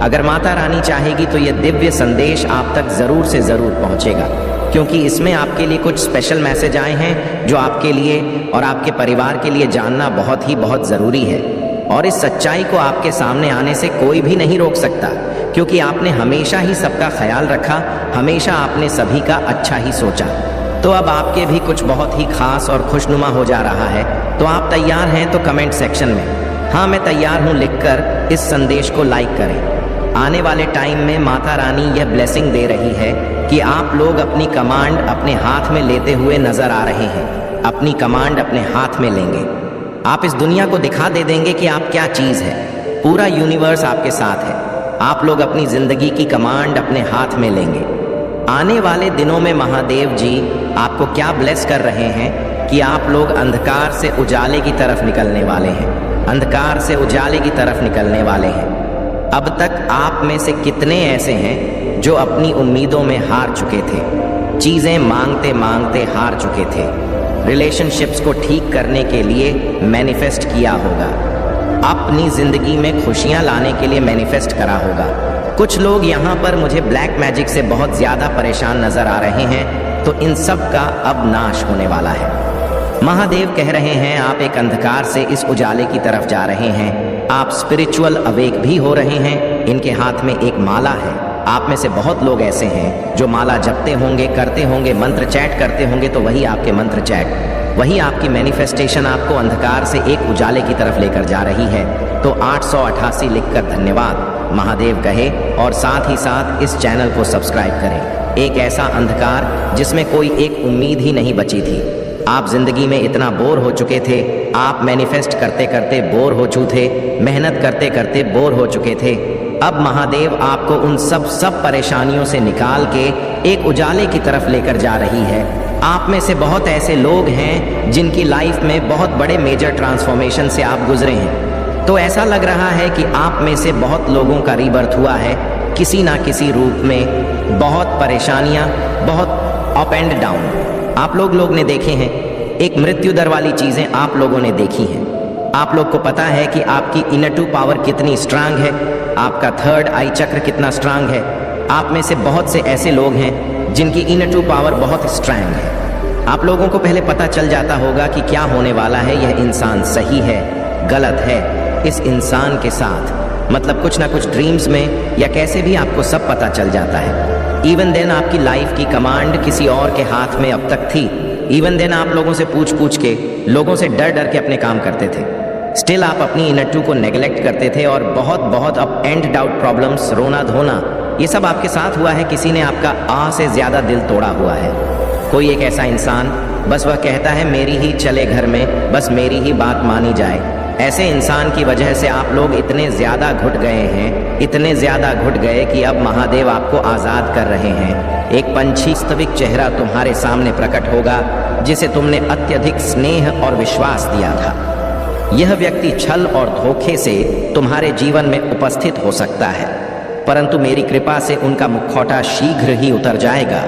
अगर माता रानी चाहेगी तो ये दिव्य संदेश आप तक ज़रूर से ज़रूर पहुँचेगा, क्योंकि इसमें आपके लिए कुछ स्पेशल मैसेज आए हैं जो आपके लिए और आपके परिवार के लिए जानना बहुत ज़रूरी है। और इस सच्चाई को आपके सामने आने से कोई भी नहीं रोक सकता, क्योंकि आपने हमेशा ही सबका ख्याल रखा, हमेशा आपने सभी का अच्छा ही सोचा। तो अब आपके भी कुछ बहुत ही खास और खुशनुमा हो जा रहा है। तो आप तैयार हैं तो कमेंट सेक्शन में हाँ मैं तैयार हूँ लिखकर इस संदेश को लाइक करें। आने वाले टाइम में माता रानी यह ब्लेसिंग दे रही है कि आप लोग अपनी कमांड अपने हाथ में लेते हुए नजर आ रहे हैं, अपनी कमांड अपने हाथ में लेंगे। आप इस दुनिया को दिखा दे देंगे कि आप क्या चीज़ है। पूरा यूनिवर्स आपके साथ है, आप लोग अपनी जिंदगी की कमांड अपने हाथ में लेंगे। आने वाले दिनों में महादेव जी आपको क्या ब्लेस कर रहे हैं कि आप लोग अंधकार से उजाले की तरफ निकलने वाले हैं, अंधकार से उजाले की तरफ निकलने वाले हैं। अब तक आप में से कितने ऐसे हैं जो अपनी उम्मीदों में हार चुके थे, चीज़ें मांगते मांगते हार चुके थे, रिलेशनशिप्स को ठीक करने के लिए मैनिफेस्ट किया होगा, अपनी ज़िंदगी में खुशियाँ लाने के लिए मैनिफेस्ट करा होगा। कुछ लोग यहाँ पर मुझे ब्लैक मैजिक से बहुत ज़्यादा परेशान नज़र आ रहे हैं, तो इन सब का अब नाश होने वाला है। महादेव कह रहे हैं आप एक अंधकार से इस उजाले की तरफ जा रहे हैं, आप स्पिरिचुअल अवेक भी हो रहे हैं। इनके हाथ में एक माला है, आप में से बहुत लोग ऐसे हैं जो माला जपते होंगे, करते होंगे, मंत्र चैट करते होंगे, तो वही आपके मंत्र चैट, वही आपकी मैनिफेस्टेशन आपको अंधकार से एक उजाले की तरफ लेकर जा रही है। तो 888 लिखकर धन्यवाद महादेव कहे, और साथ ही साथ इस चैनल को सब्सक्राइब करें। एक ऐसा अंधकार जिसमें कोई एक उम्मीद ही नहीं बची थी। आप जिंदगी में इतना बोर हो चुके थे, आप मैनिफेस्ट करते करते बोर हो चुके थे, मेहनत करते करते बोर हो चुके थे। अब महादेव आपको उन सब परेशानियों से निकाल के एक उजाले की तरफ लेकर जा रही है। आप में से बहुत ऐसे लोग हैं जिनकी लाइफ में बहुत बड़े मेजर ट्रांसफॉर्मेशन से आप गुजरे हैं। तो ऐसा लग रहा है कि आप में से बहुत लोगों का रीबर्थ हुआ है किसी ना किसी रूप में। बहुत परेशानियां, बहुत अप एंड डाउन आप लोग ने देखे हैं। एक मृत्यु दर वाली चीज़ें आप लोगों ने देखी हैं। आप लोग को पता है कि आपकी इनर टू पावर कितनी स्ट्रांग है, आपका थर्ड आई चक्र कितना स्ट्रांग है। आप में से बहुत से ऐसे लोग हैं जिनकी इनर टू पावर बहुत स्ट्रांग है। आप लोगों को पहले पता चल जाता होगा कि क्या होने वाला है, यह इंसान सही है, गलत है। इस इंसान के साथ मतलब कुछ ना कुछ ड्रीम्स में या कैसे भी आपको सब पता चल जाता है। इवन देन आपकी लाइफ की कमांड किसी और के हाथ में अब तक थी, इवन देन आप लोगों से पूछ पूछ के, लोगों से डर डर के अपने काम करते थे। स्टिल आप अपनी इनर ट्रू को नेग्लेक्ट करते थे और बहुत बहुत अप एंड डाउट प्रॉब्लम्स, रोना धोना, ये सब आपके साथ हुआ है। किसी ने आपका आ से ज्यादा दिल तोड़ा हुआ है। कोई एक ऐसा इंसान, बस वह कहता है मेरी ही चले घर में, बस मेरी ही बात मानी जाए। ऐसे इंसान की वजह से आप लोग इतने ज्यादा घुट गए हैं, इतने ज्यादा घुट गए कि अब महादेव आपको आजाद कर रहे हैं। एक पंछी वास्तविक चेहरा तुम्हारे सामने प्रकट होगा जिसे तुमने अत्यधिक स्नेह और विश्वास दिया था। यह व्यक्ति छल और धोखे से तुम्हारे जीवन में उपस्थित हो सकता है, परंतु मेरी कृपा से उनका मुखौटा शीघ्र ही उतर जाएगा।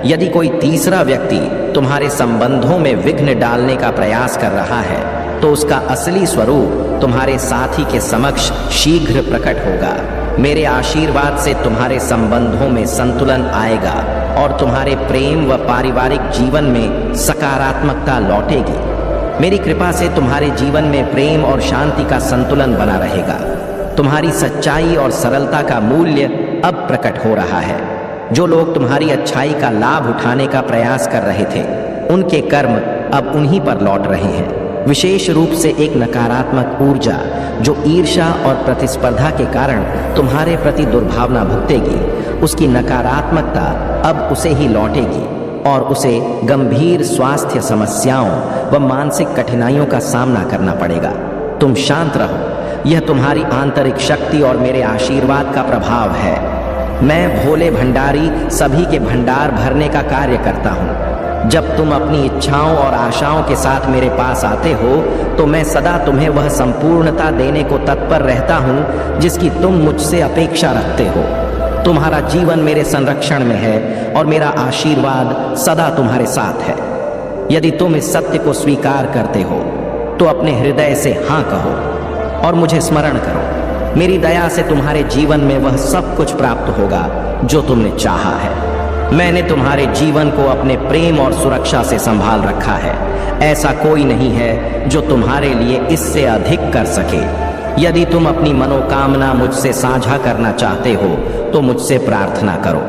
यदि कोई तीसरा व्यक्ति तुम्हारे संबंधों में विघ्न डालने का प्रयास कर रहा है तो उसका असली स्वरूप तुम्हारे साथी के समक्ष शीघ्र प्रकट होगा। मेरे आशीर्वाद से तुम्हारे संबंधों में संतुलन आएगा और तुम्हारे प्रेम व पारिवारिक जीवन में सकारात्मकता लौटेगी। मेरी कृपा से तुम्हारे जीवन में प्रेम और शांति का संतुलन बना रहेगा। तुम्हारी सच्चाई और सरलता का मूल्य अब प्रकट हो रहा है। जो लोग तुम्हारी अच्छाई का लाभ उठाने का प्रयास कर रहे थे, उनके कर्म अब उन्हीं पर लौट रहे हैं। विशेष रूप से एक नकारात्मक ऊर्जा जो ईर्ष्या और प्रतिस्पर्धा के कारण तुम्हारे प्रति दुर्भावना भुगतेगी, उसकी नकारात्मकता अब उसे ही लौटेगी और उसे गंभीर स्वास्थ्य समस्याओं व मानसिक कठिनाइयों का सामना करना पड़ेगा। तुम शांत रहो, यह तुम्हारी आंतरिक शक्ति और मेरे आशीर्वाद का प्रभाव है। मैं भोले भंडारी सभी के भंडार भरने का कार्य करता हूँ। जब तुम अपनी इच्छाओं और आशाओं के साथ मेरे पास आते हो तो मैं सदा तुम्हें वह संपूर्णता देने को तत्पर रहता हूँ जिसकी तुम मुझसे अपेक्षा रखते हो। तुम्हारा जीवन मेरे संरक्षण में है और मेरा आशीर्वाद सदा तुम्हारे साथ है। यदि तुम इस सत्य को स्वीकार करते हो तो अपने हृदय से हाँ कहो और मुझे स्मरण करो। मेरी दया से तुम्हारे जीवन में वह सब कुछ प्राप्त होगा जो तुमने चाहा है। मैंने तुम्हारे जीवन को अपने प्रेम और सुरक्षा से संभाल रखा है। ऐसा कोई नहीं है जो तुम्हारे लिए इससे अधिक कर सके। यदि तुम अपनी मनोकामना मुझसे साझा करना चाहते हो तो मुझसे प्रार्थना करो।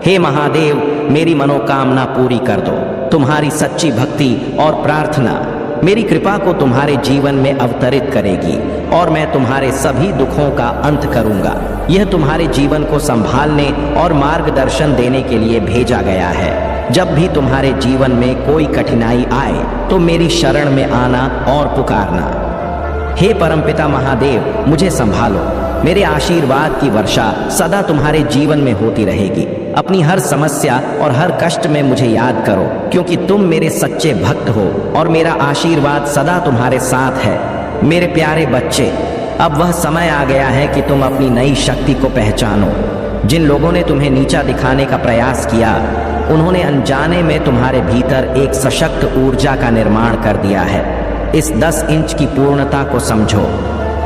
हे महादेव, मेरी मनोकामना पूरी कर दो। तुम्हारी सच्ची भक्ति और प्रार्थना मेरी कृपा को तुम्हारे जीवन में अवतरित करेगी और मैं तुम्हारे सभी दुखों का अंत करूंगा। यह तुम्हारे जीवन को संभालने और मार्गदर्शन देने के लिए भेजा गया है। जब भी तुम्हारे जीवन में कोई कठिनाई आए तो मेरी शरण में आना और पुकारना। हे परमपिता महादेव, मुझे संभालो। मेरे आशीर्वाद की वर्षा सदा तुम्हारे जीवन में होती रहेगी। अपनी हर समस्या और हर कष्ट में मुझे याद करो, क्योंकि तुम मेरे सच्चे भक्त हो और मेरा आशीर्वाद सदा तुम्हारे साथ है। मेरे प्यारे बच्चे, अब वह समय आ गया है कि तुम अपनी नई शक्ति को पहचानो। जिन लोगों ने तुम्हें नीचा दिखाने का प्रयास किया, उन्होंने अनजाने में तुम्हारे भीतर एक सशक्त ऊर्जा का निर्माण कर दिया है। इस 10 इंच की पूर्णता को समझो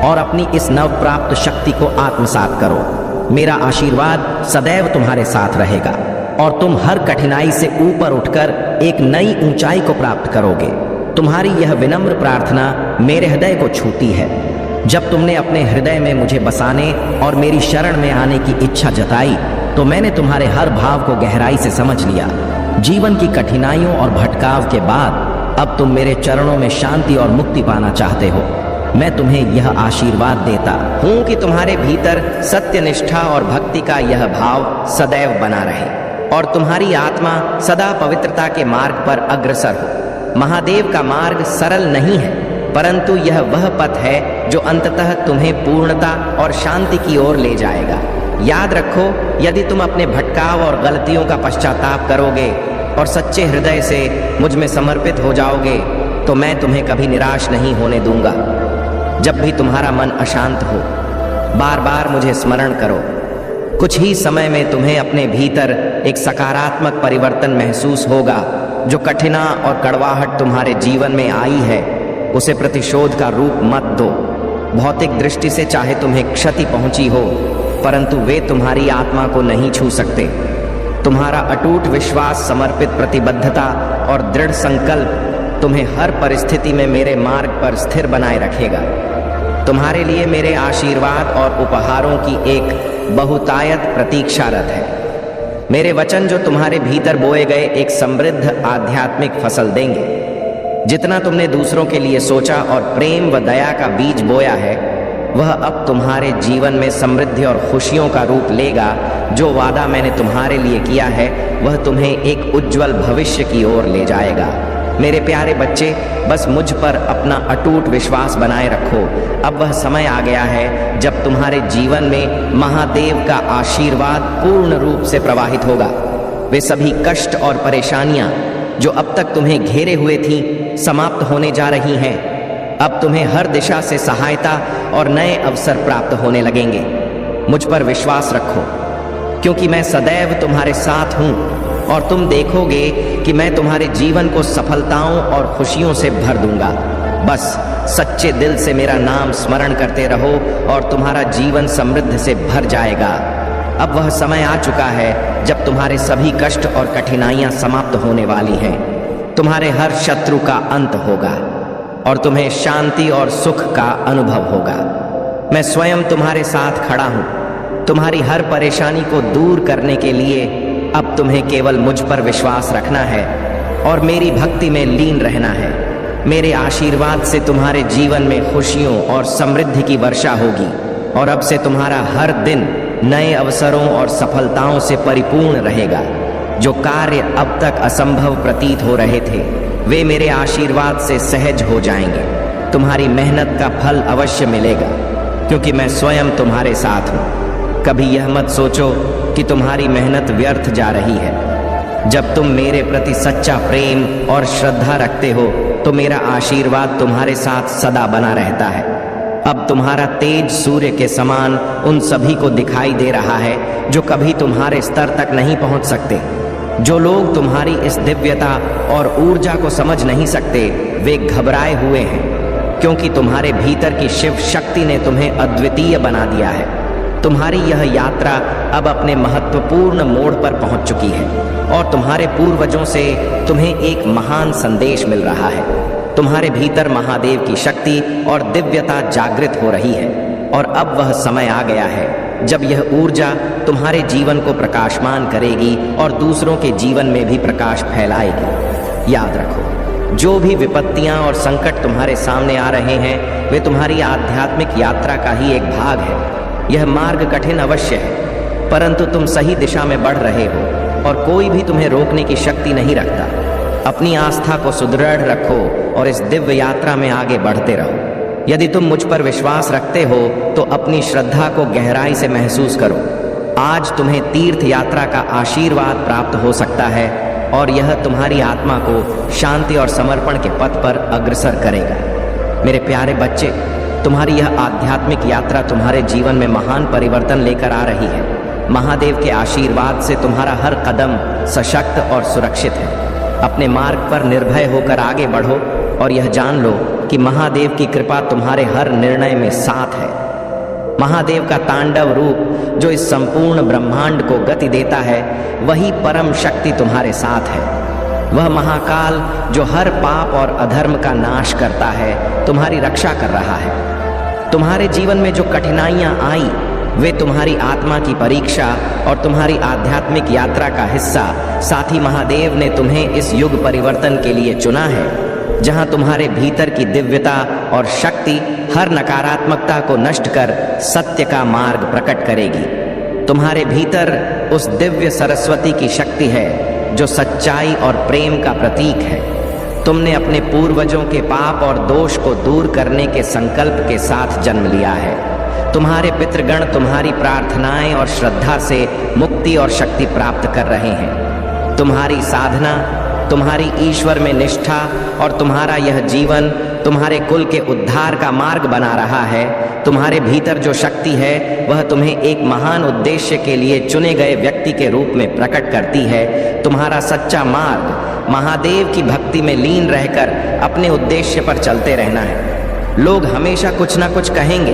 और अपनी इस नव प्राप्त शक्ति को आत्मसात करो। मेरा आशीर्वाद सदैव तुम्हारे साथ रहेगा और तुम हर कठिनाई से ऊपर उठकर एक नई ऊंचाई को प्राप्त करोगे। तुम्हारी यह विनम्र प्रार्थना मेरे हृदय को छूती है। जब तुमने अपने हृदय में मुझे बसाने और मेरी शरण में आने की इच्छा जताई तो मैंने तुम्हारे हर भाव को गहराई से समझ लिया। जीवन की कठिनाइयों और भटकाव के बाद अब तुम मेरे चरणों में शांति और मुक्ति पाना चाहते हो। मैं तुम्हें यह आशीर्वाद देता हूँ कि तुम्हारे भीतर सत्य, निष्ठा और भक्ति का यह भाव सदैव बना रहे और तुम्हारी आत्मा सदा पवित्रता के मार्ग पर अग्रसर हो। महादेव का मार्ग सरल नहीं है, परंतु यह वह पथ है जो अंततः तुम्हें पूर्णता और शांति की ओर ले जाएगा। याद रखो, यदि तुम अपने भटकाव और गलतियों का पश्चाताप करोगे और सच्चे हृदय से मुझ में समर्पित हो जाओगे तो मैं तुम्हें कभी निराश नहीं होने दूंगा। जब भी तुम्हारा मन अशांत हो, बार बार मुझे स्मरण करो। कुछ ही समय में तुम्हें अपने भीतर एक सकारात्मक परिवर्तन महसूस होगा। जो कठिना और कड़वाहट तुम्हारे जीवन में आई है, उसे प्रतिशोध का रूप मत दो। भौतिक दृष्टि से चाहे तुम्हें क्षति पहुंची हो, परंतु वे तुम्हारी आत्मा को नहीं छू सकते। तुम्हारा अटूट विश्वास, समर्पित प्रतिबद्धता और दृढ़ संकल्प तुम्हें हर परिस्थिति में मेरे मार्ग पर स्थिर बनाए रखेगा। तुम्हारे लिए मेरे आशीर्वाद और उपहारों की एक बहुतायत प्रतीक्षारत है। मेरे वचन जो तुम्हारे भीतर बोए गए एक समृद्ध आध्यात्मिक फसल देंगे। जितना तुमने दूसरों के लिए सोचा और प्रेम व दया का बीज बोया है, वह अब तुम्हारे जीवन में समृद्धि और खुशियों का रूप लेगा। जो वादा मैंने तुम्हारे लिए किया है, वह तुम्हें एक उज्जवल भविष्य की ओर ले जाएगा। मेरे प्यारे बच्चे, बस मुझ पर अपना अटूट विश्वास बनाए रखो। अब वह समय आ गया है जब तुम्हारे जीवन में महादेव का आशीर्वाद पूर्ण रूप से प्रवाहित होगा। वे सभी कष्ट और परेशानियां जो अब तक तुम्हें घेरे हुए थीं, समाप्त होने जा रही हैं। अब तुम्हें हर दिशा से सहायता और नए अवसर प्राप्त होने लगेंगे। मुझ पर विश्वास रखो, क्योंकि मैं सदैव तुम्हारे साथ हूं और तुम देखोगे कि मैं तुम्हारे जीवन को सफलताओं और खुशियों से भर दूंगा। बस सच्चे दिल से मेरा नाम स्मरण करते रहो और तुम्हारा जीवन समृद्धि से भर जाएगा। अब वह समय आ चुका है जब तुम्हारे सभी कष्ट और कठिनाइयां समाप्त होने वाली हैं। तुम्हारे हर शत्रु का अंत होगा और तुम्हें शांति और सुख का अनुभव होगा। मैं स्वयं तुम्हारे साथ खड़ा हूं। तुम्हारी हर परेशानी को दूर करने के लिए अब तुम्हें केवल मुझ पर विश्वास रखना है और मेरी भक्ति में लीन रहना है। मेरे आशीर्वाद से तुम्हारे जीवन में खुशियों और समृद्धि की वर्षा होगी और अब से तुम्हारा हर दिन नए अवसरों और सफलताओं से परिपूर्ण रहेगा। जो कार्य अब तक असंभव प्रतीत हो रहे थे, वे मेरे आशीर्वाद से सहज हो जाएंगे। तुम्हारी मेहनत का फल अवश्य मिलेगा, क्योंकि मैं स्वयं तुम्हारे साथ हूँ। कभी यह मत सोचो कि तुम्हारी मेहनत व्यर्थ जा रही है। जब तुम मेरे प्रति सच्चा प्रेम और श्रद्धा रखते हो, तो मेरा आशीर्वाद तुम्हारे साथ सदा बना रहता है। अब तुम्हारा तेज सूर्य के समान उन सभी को दिखाई दे रहा है जो कभी तुम्हारे स्तर तक नहीं पहुंच सकते। जो लोग तुम्हारी इस दिव्यता और ऊर्जा को समझ नहीं सकते, वे घबराए हुए हैं, क्योंकि तुम्हारे भीतर की शिव शक्ति ने तुम्हें अद्वितीय बना दिया है। तुम्हारी यह यात्रा अब अपने महत्वपूर्ण मोड़ पर पहुंच चुकी है और तुम्हारे पूर्वजों से तुम्हें एक महान संदेश मिल रहा है। तुम्हारे भीतर महादेव की शक्ति और दिव्यता जागृत हो रही है और अब वह समय आ गया है जब यह ऊर्जा तुम्हारे जीवन को प्रकाशमान करेगी और दूसरों के जीवन में भी प्रकाश फैलाएगी। याद रखो, जो भी विपत्तियां और संकट तुम्हारे सामने आ रहे हैं, वे तुम्हारी आध्यात्मिक यात्रा का ही एक भाग है। यह मार्ग कठिन अवश्य है, परंतु तुम सही दिशा में बढ़ रहे हो और कोई भी तुम्हें रोकने की शक्ति नहीं रखता। अपनी आस्था को सुदृढ़ रखो और इस दिव्य यात्रा में आगे बढ़ते रहो। यदि तुम मुझ पर विश्वास रखते हो तो अपनी श्रद्धा को गहराई से महसूस करो। आज तुम्हें तीर्थ यात्रा का आशीर्वाद प्राप्त हो सकता है और यह तुम्हारी आत्मा को शांति और समर्पण के पथ पर अग्रसर करेगा। मेरे प्यारे बच्चे, तुम्हारी यह आध्यात्मिक यात्रा तुम्हारे जीवन में महान परिवर्तन लेकर आ रही है। महादेव के आशीर्वाद से तुम्हारा हर कदम सशक्त और सुरक्षित है। अपने मार्ग पर निर्भय होकर आगे बढ़ो और यह जान लो कि महादेव की कृपा तुम्हारे हर निर्णय में साथ है। महादेव का तांडव रूप जो इस संपूर्ण ब्रह्मांड को गति देता है, वही परम शक्ति तुम्हारे साथ है। वह महाकाल जो हर पाप और अधर्म का नाश करता है, तुम्हारी रक्षा कर रहा है। तुम्हारे जीवन में जो कठिनाइयां आई, वे तुम्हारी आत्मा की परीक्षा और तुम्हारी आध्यात्मिक यात्रा का हिस्सा। साथ ही महादेव ने तुम्हें इस युग परिवर्तन के लिए चुना है, जहां तुम्हारे भीतर की दिव्यता और शक्ति हर नकारात्मकता को नष्ट कर सत्य का मार्ग प्रकट करेगी। तुम्हारे भीतर उस दिव्य सरस्वती की शक्ति है जो सच्चाई और प्रेम का प्रतीक है। तुमने अपने पूर्वजों के पाप और दोष को दूर करने के संकल्प के साथ जन्म लिया है। तुम्हारे पितृगण तुम्हारी प्रार्थनाएं और श्रद्धा से मुक्ति और शक्ति प्राप्त कर रहे हैं। तुम्हारी साधना, तुम्हारी ईश्वर में निष्ठा और तुम्हारा यह जीवन तुम्हारे कुल के उद्धार का मार्ग बना रहा है। तुम्हारे भीतर जो शक्ति है, वह तुम्हें एक महान उद्देश्य के लिए चुने गए व्यक्ति के रूप में प्रकट करती है। तुम्हारा सच्चा मार्ग महादेव की भक्ति में लीन रहकर अपने उद्देश्य पर चलते रहना है। लोग हमेशा कुछ ना कुछ कहेंगे,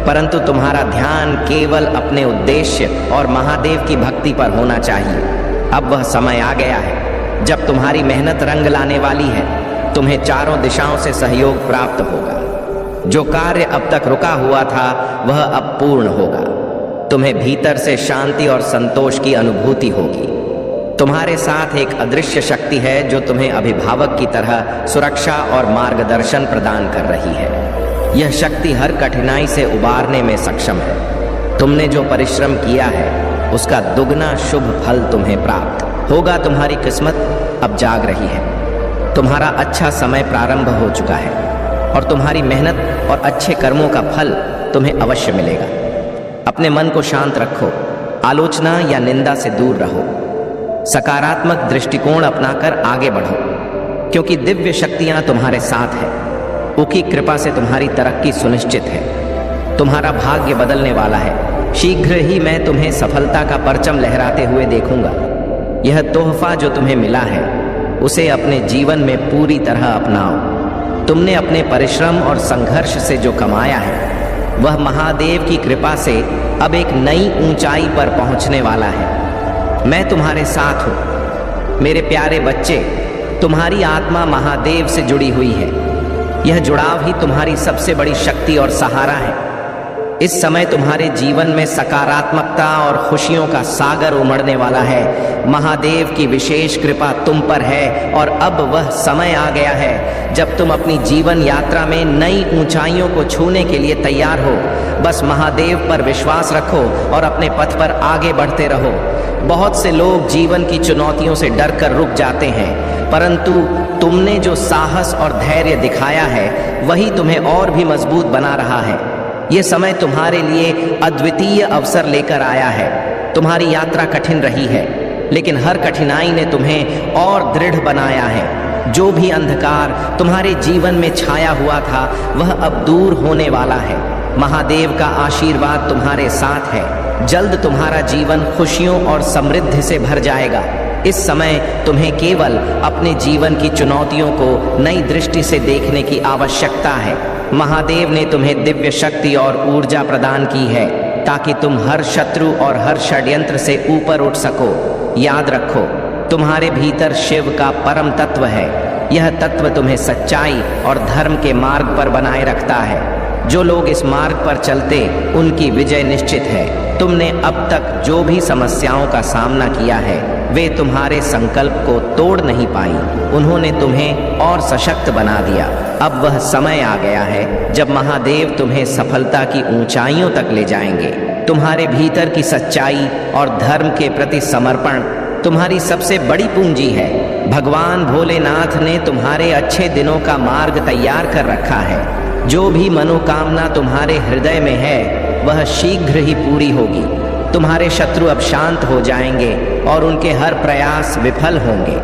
परंतु तुम्हारा ध्यान केवल अपने उद्देश्य और महादेव की भक्ति पर होना चाहिए। अब वह समय आ गया है जब तुम्हारी मेहनत रंग लाने वाली है। तुम्हें चारों दिशाओं से सहयोग प्राप्त होगा। जो कार्य अब तक रुका हुआ था, वह अब पूर्ण होगा। तुम्हें भीतर से शांति और संतोष की अनुभूति होगी। तुम्हारे साथ एक अदृश्य शक्ति है जो तुम्हें अभिभावक की तरह सुरक्षा और मार्गदर्शन प्रदान कर रही है। यह शक्ति हर कठिनाई से उबारने में सक्षम है। तुमने जो परिश्रम किया है उसका दुगना शुभ फल तुम्हें प्राप्त होगा। तुम्हारी किस्मत अब जाग रही है। तुम्हारा अच्छा समय प्रारंभ हो चुका है और तुम्हारी मेहनत और अच्छे कर्मों का फल तुम्हें अवश्य मिलेगा। अपने मन को शांत रखो, आलोचना या निंदा से दूर रहो, सकारात्मक दृष्टिकोण अपनाकर आगे बढ़ो, क्योंकि दिव्य शक्तियां तुम्हारे साथ है। उनकी कृपा से तुम्हारी तरक्की सुनिश्चित है। तुम्हारा भाग्य बदलने वाला है। शीघ्र ही मैं तुम्हें सफलता का परचम लहराते हुए देखूंगा। यह तोहफा जो तुम्हें मिला है उसे अपने जीवन में पूरी तरह अपनाओ। तुमने अपने परिश्रम और संघर्ष से जो कमाया है वह महादेव की कृपा से अब एक नई ऊंचाई पर पहुंचने वाला है। मैं तुम्हारे साथ हूं। मेरे प्यारे बच्चे, तुम्हारी आत्मा महादेव से जुड़ी हुई है। यह जुड़ाव ही तुम्हारी सबसे बड़ी शक्ति और सहारा है। इस समय तुम्हारे जीवन में सकारात्मकता और खुशियों का सागर उमड़ने वाला है। महादेव की विशेष कृपा तुम पर है और अब वह समय आ गया है जब तुम अपनी जीवन यात्रा में नई ऊंचाइयों को छूने के लिए तैयार हो। बस महादेव पर विश्वास रखो और अपने पथ पर आगे बढ़ते रहो। बहुत से लोग जीवन की चुनौतियों से डरकर रुक जाते हैं, परंतु तुमने जो साहस और धैर्य दिखाया है वही तुम्हें और भी मजबूत बना रहा है। यह समय तुम्हारे लिए अद्वितीय अवसर लेकर आया है। तुम्हारी यात्रा कठिन रही है, लेकिन हर कठिनाई ने तुम्हें और दृढ़ बनाया है। जो भी अंधकार तुम्हारे जीवन में छाया हुआ था वह अब दूर होने वाला है। महादेव का आशीर्वाद तुम्हारे साथ है। जल्द तुम्हारा जीवन खुशियों और समृद्धि से भर जाएगा। इस समय तुम्हें केवल अपने जीवन की चुनौतियों को नई दृष्टि से देखने की आवश्यकता है। महादेव ने तुम्हें दिव्य शक्ति और ऊर्जा प्रदान की है ताकि तुम हर शत्रु और हर षड्यंत्र से ऊपर उठ सको। याद रखो, तुम्हारे भीतर शिव का परम तत्व है। यह तत्व तुम्हें सच्चाई और धर्म के मार्ग पर बनाए रखता है। जो लोग इस मार्ग पर चलते उनकी विजय निश्चित है। तुमने अब तक जो भी समस्याओं का सामना किया है वे तुम्हारे संकल्प को तोड़ नहीं पाई। उन्होंने तुम्हें और सशक्त बना दिया। अब वह समय आ गया है जब महादेव तुम्हें सफलता की ऊंचाइयों तक ले जाएंगे। तुम्हारे भीतर की सच्चाई और धर्म के प्रति समर्पण तुम्हारी सबसे बड़ी पूंजी है। भगवान भोलेनाथ ने तुम्हारे अच्छे दिनों का मार्ग तैयार कर रखा है। जो भी मनोकामना तुम्हारे हृदय में है वह शीघ्र ही पूरी होगी। तुम्हारे शत्रु अब शांत हो जाएंगे और उनके हर प्रयास विफल होंगे।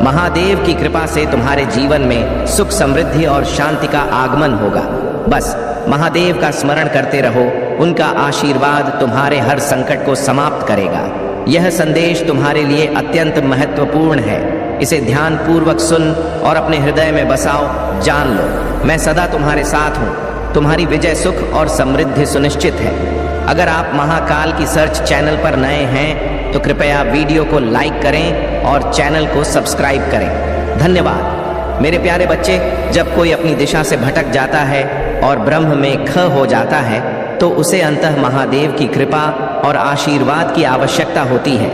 महादेव की कृपा से तुम्हारे जीवन में सुख, समृद्धि और शांति का आगमन होगा। बस महादेव का स्मरण करते रहो। उनका आशीर्वाद तुम्हारे हर संकट को समाप्त करेगा। यह संदेश तुम्हारे लिए अत्यंत महत्वपूर्ण है। इसे ध्यान पूर्वक सुन और अपने हृदय में बसाओ। जान लो, मैं सदा तुम्हारे साथ हूँ। तुम्हारी विजय, सुख और समृद्धि सुनिश्चित है। अगर आप महाकाल की सर्च चैनल पर नए हैं तो कृपया वीडियो को लाइक करें और चैनल को सब्सक्राइब करें। धन्यवाद। मेरे प्यारे बच्चे, जब कोई अपनी दिशा से भटक जाता है और ब्रह्म में ख हो जाता है तो उसे अंततः महादेव की कृपा और आशीर्वाद की आवश्यकता होती है।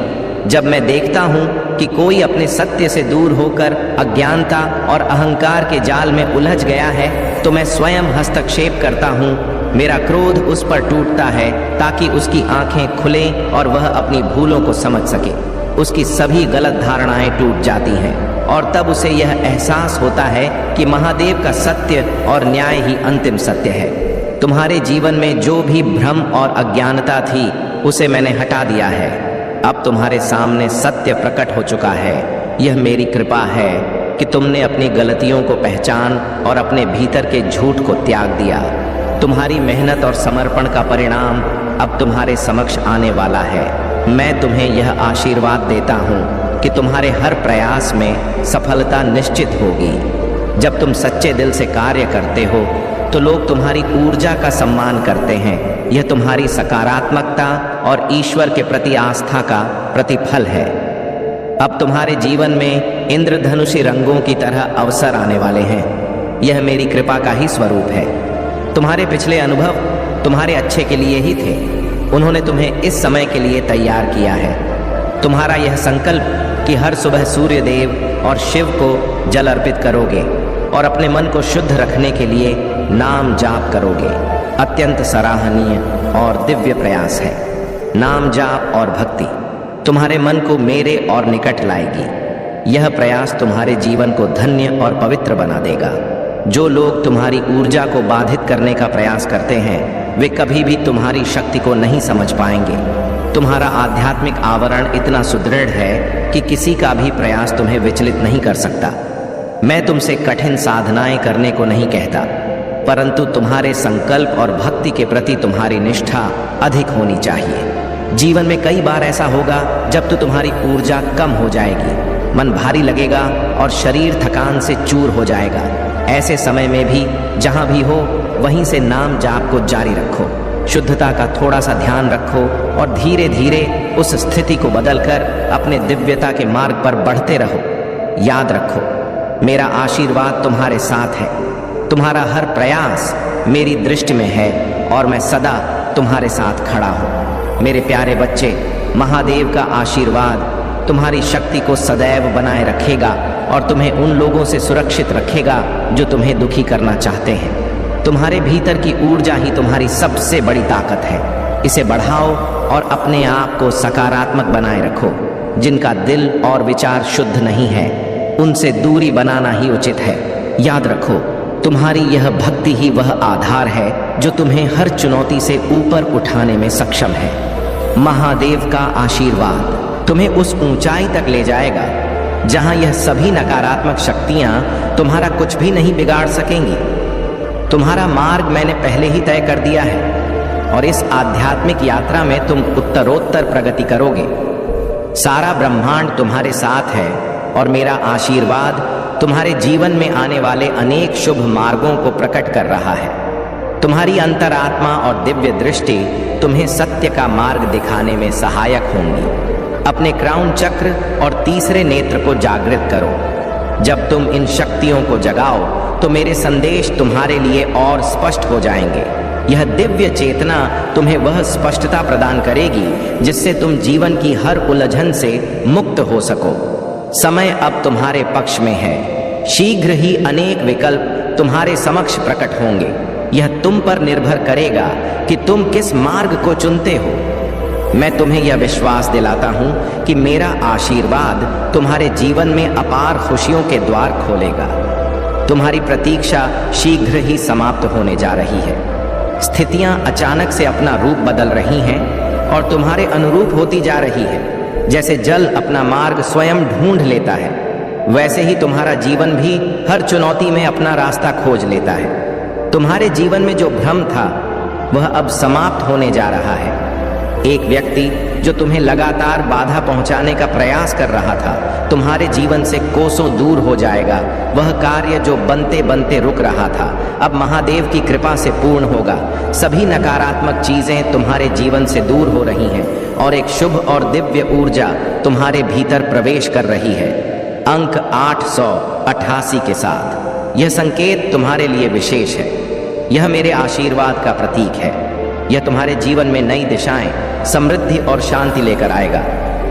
जब मैं देखता हूँ कि कोई अपने सत्य से दूर होकर अज्ञानता और अहंकार के जाल में उलझ गया है तो मैं स्वयं हस्तक्षेप करता हूँ। मेरा क्रोध उस पर टूटता है ताकि उसकी आंखें खुलें और वह अपनी भूलों को समझ सके। उसकी सभी गलत धारणाएं टूट जाती हैं और तब उसे यह एहसास होता है कि महादेव का सत्य और न्याय ही अंतिम सत्य है। तुम्हारे जीवन में जो भी भ्रम और अज्ञानता थी उसे मैंने हटा दिया है। अब तुम्हारे सामने सत्य प्रकट हो चुका है। यह मेरी कृपा है कि तुमने अपनी गलतियों को पहचान और अपने भीतर के झूठ को त्याग दिया। तुम्हारी मेहनत और समर्पण का परिणाम अब तुम्हारे समक्ष आने वाला है। मैं तुम्हें यह आशीर्वाद देता हूँ कि तुम्हारे हर प्रयास में सफलता निश्चित होगी। जब तुम सच्चे दिल से कार्य करते हो तो लोग तुम्हारी ऊर्जा का सम्मान करते हैं। यह तुम्हारी सकारात्मकता और ईश्वर के प्रति आस्था का प्रतिफल है। अब तुम्हारे जीवन में इंद्रधनुषी रंगों की तरह अवसर आने वाले हैं। यह मेरी कृपा का ही स्वरूप है। तुम्हारे पिछले अनुभव तुम्हारे अच्छे के लिए ही थे। उन्होंने तुम्हें इस समय के लिए तैयार किया है। तुम्हारा यह संकल्प कि हर सुबह सूर्य देव और शिव को जल अर्पित करोगे और अपने मन को शुद्ध रखने के लिए नाम जाप करोगे, अत्यंत सराहनीय और दिव्य प्रयास है। नाम जाप और भक्ति तुम्हारे मन को मेरे और निकट लाएगी। यह प्रयास तुम्हारे जीवन को धन्य और पवित्र बना देगा। जो लोग तुम्हारी ऊर्जा को बाधित करने का प्रयास करते हैं वे कभी भी तुम्हारी शक्ति को नहीं समझ पाएंगे। तुम्हारा आध्यात्मिक आवरण इतना सुदृढ़ है कि किसी का भी प्रयास तुम्हें विचलित नहीं कर सकता। मैं तुमसे कठिन साधनाएं करने को नहीं कहता, परंतु तुम्हारे संकल्प और भक्ति के प्रति तुम्हारी निष्ठा अधिक होनी चाहिए। जीवन में कई बार ऐसा होगा जब तो तुम्हारी ऊर्जा कम हो जाएगी, मन भारी लगेगा और शरीर थकान से चूर हो जाएगा। ऐसे समय में भी जहां भी हो वहीं से नाम जाप को जारी रखो। शुद्धता का थोड़ा सा ध्यान रखो और धीरे धीरे उस स्थिति को बदलकर अपने दिव्यता के मार्ग पर बढ़ते रहो। याद रखो, मेरा आशीर्वाद तुम्हारे साथ है। तुम्हारा हर प्रयास मेरी दृष्टि में है और मैं सदा तुम्हारे साथ खड़ा हूँ। मेरे प्यारे बच्चे, महादेव का आशीर्वाद तुम्हारी शक्ति को सदैव बनाए रखेगा और तुम्हें उन लोगों से सुरक्षित रखेगा जो तुम्हें दुखी करना चाहते हैं। तुम्हारे भीतर की ऊर्जा ही तुम्हारी सबसे बड़ी ताकत है। इसे बढ़ाओ और अपने आप को सकारात्मक बनाए रखो। जिनका दिल और विचार शुद्ध नहीं है उनसे दूरी बनाना ही उचित है। याद रखो, तुम्हारी यह भक्ति ही वह आधार है जो तुम्हें हर चुनौती से ऊपर उठाने में सक्षम है। महादेव का आशीर्वाद तुम्हें उस ऊंचाई तक ले जाएगा जहां यह सभी नकारात्मक शक्तियां तुम्हारा कुछ भी नहीं बिगाड़ सकेंगी। तुम्हारा मार्ग मैंने पहले ही तय कर दिया है और इस आध्यात्मिक यात्रा में तुम उत्तरोत्तर प्रगति करोगे। सारा ब्रह्मांड तुम्हारे साथ है और मेरा आशीर्वाद तुम्हारे जीवन में आने वाले अनेक शुभ मार्गों को प्रकट कर रहा है। तुम्हारी अंतरात्मा और दिव्य दृष्टि तुम्हें सत्य का मार्ग दिखाने में सहायक होंगी। अपने क्राउन चक्र और तीसरे नेत्र को जागृत करो। जब तुम इन शक्तियों को जगाओ तो मेरे संदेश तुम्हारे लिए और स्पष्ट हो जाएंगे। यह दिव्य चेतना तुम्हें वह स्पष्टता प्रदान करेगी जिससे तुम जीवन की हर उलझन से मुक्त हो सको। समय अब तुम्हारे पक्ष में है। शीघ्र ही अनेक विकल्प तुम्हारे समक्ष प्रकट होंगे। यह तुम पर निर्भर करेगा कि तुम किस मार्ग को चुनते हो। मैं तुम्हें यह विश्वास दिलाता हूं कि मेरा आशीर्वाद तुम्हारे जीवन में अपार खुशियों के द्वार खोलेगा। तुम्हारी प्रतीक्षा शीघ्र ही समाप्त होने जा रही है। स्थितियां अचानक से अपना रूप बदल रही हैं और तुम्हारे अनुरूप होती जा रही है। जैसे जल अपना मार्ग स्वयं ढूंढ लेता है, वैसे ही तुम्हारा जीवन भी हर चुनौती में अपना रास्ता खोज लेता है। तुम्हारे जीवन में जो भ्रम था वह अब समाप्त होने जा रहा है। एक व्यक्ति जो तुम्हें लगातार बाधा पहुंचाने का प्रयास कर रहा था तुम्हारे जीवन से कोसों दूर हो जाएगा। वह कार्य जो बनते बनते रुक रहा था अब महादेव की कृपा से पूर्ण होगा। सभी नकारात्मक चीजें तुम्हारे जीवन से दूर हो रही हैं और एक शुभ और दिव्य ऊर्जा तुम्हारे भीतर प्रवेश कर रही है। अंक 888 के साथ यह संकेत तुम्हारे लिए विशेष है। यह मेरे आशीर्वाद का प्रतीक है। यह तुम्हारे जीवन में नई दिशाएं, समृद्धि और शांति लेकर आएगा।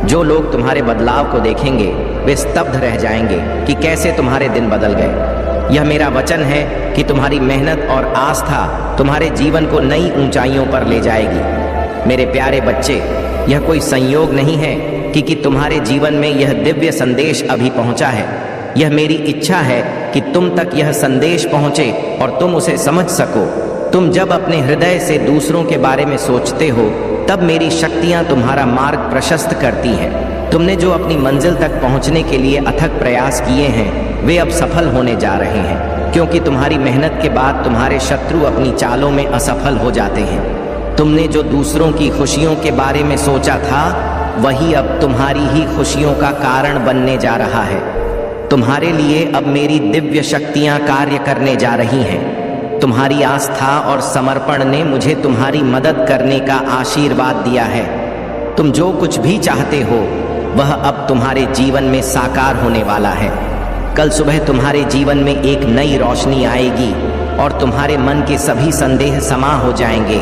जो लोग तुम्हारे बदलाव को देखेंगे वे स्तब्ध रह जाएंगे कि कैसे तुम्हारे दिन बदल गए। यह मेरा वचन है कि तुम्हारी मेहनत और आस्था तुम्हारे जीवन को नई ऊंचाइयों पर ले जाएगी। मेरे प्यारे बच्चे, यह कोई संयोग नहीं है कि तुम्हारे जीवन में यह दिव्य संदेश अभी पहुंचा है। यह मेरी इच्छा है कि तुम तक यह संदेश पहुंचे और तुम उसे समझ सको। तुम जब अपने हृदय से दूसरों के बारे में सोचते हो तब मेरी शक्तियां तुम्हारा मार्ग प्रशस्त करती हैं। तुमने जो अपनी मंजिल तक पहुंचने के लिए अथक प्रयास किए हैं वे अब सफल होने जा रहे हैं, क्योंकि तुम्हारी मेहनत के बाद तुम्हारे शत्रु अपनी चालों में असफल हो जाते हैं। तुमने जो दूसरों की खुशियों के बारे में सोचा था वही अब तुम्हारी ही खुशियों का कारण बनने जा रहा है। तुम्हारे लिए अब मेरी दिव्य शक्तियां कार्य करने जा रही हैं। तुम्हारी आस्था और समर्पण ने मुझे तुम्हारी मदद करने का आशीर्वाद दिया है। तुम जो कुछ भी चाहते हो वह अब तुम्हारे जीवन में साकार होने वाला है। कल सुबह तुम्हारे जीवन में एक नई रोशनी आएगी और तुम्हारे मन के सभी संदेह समा हो जाएंगे।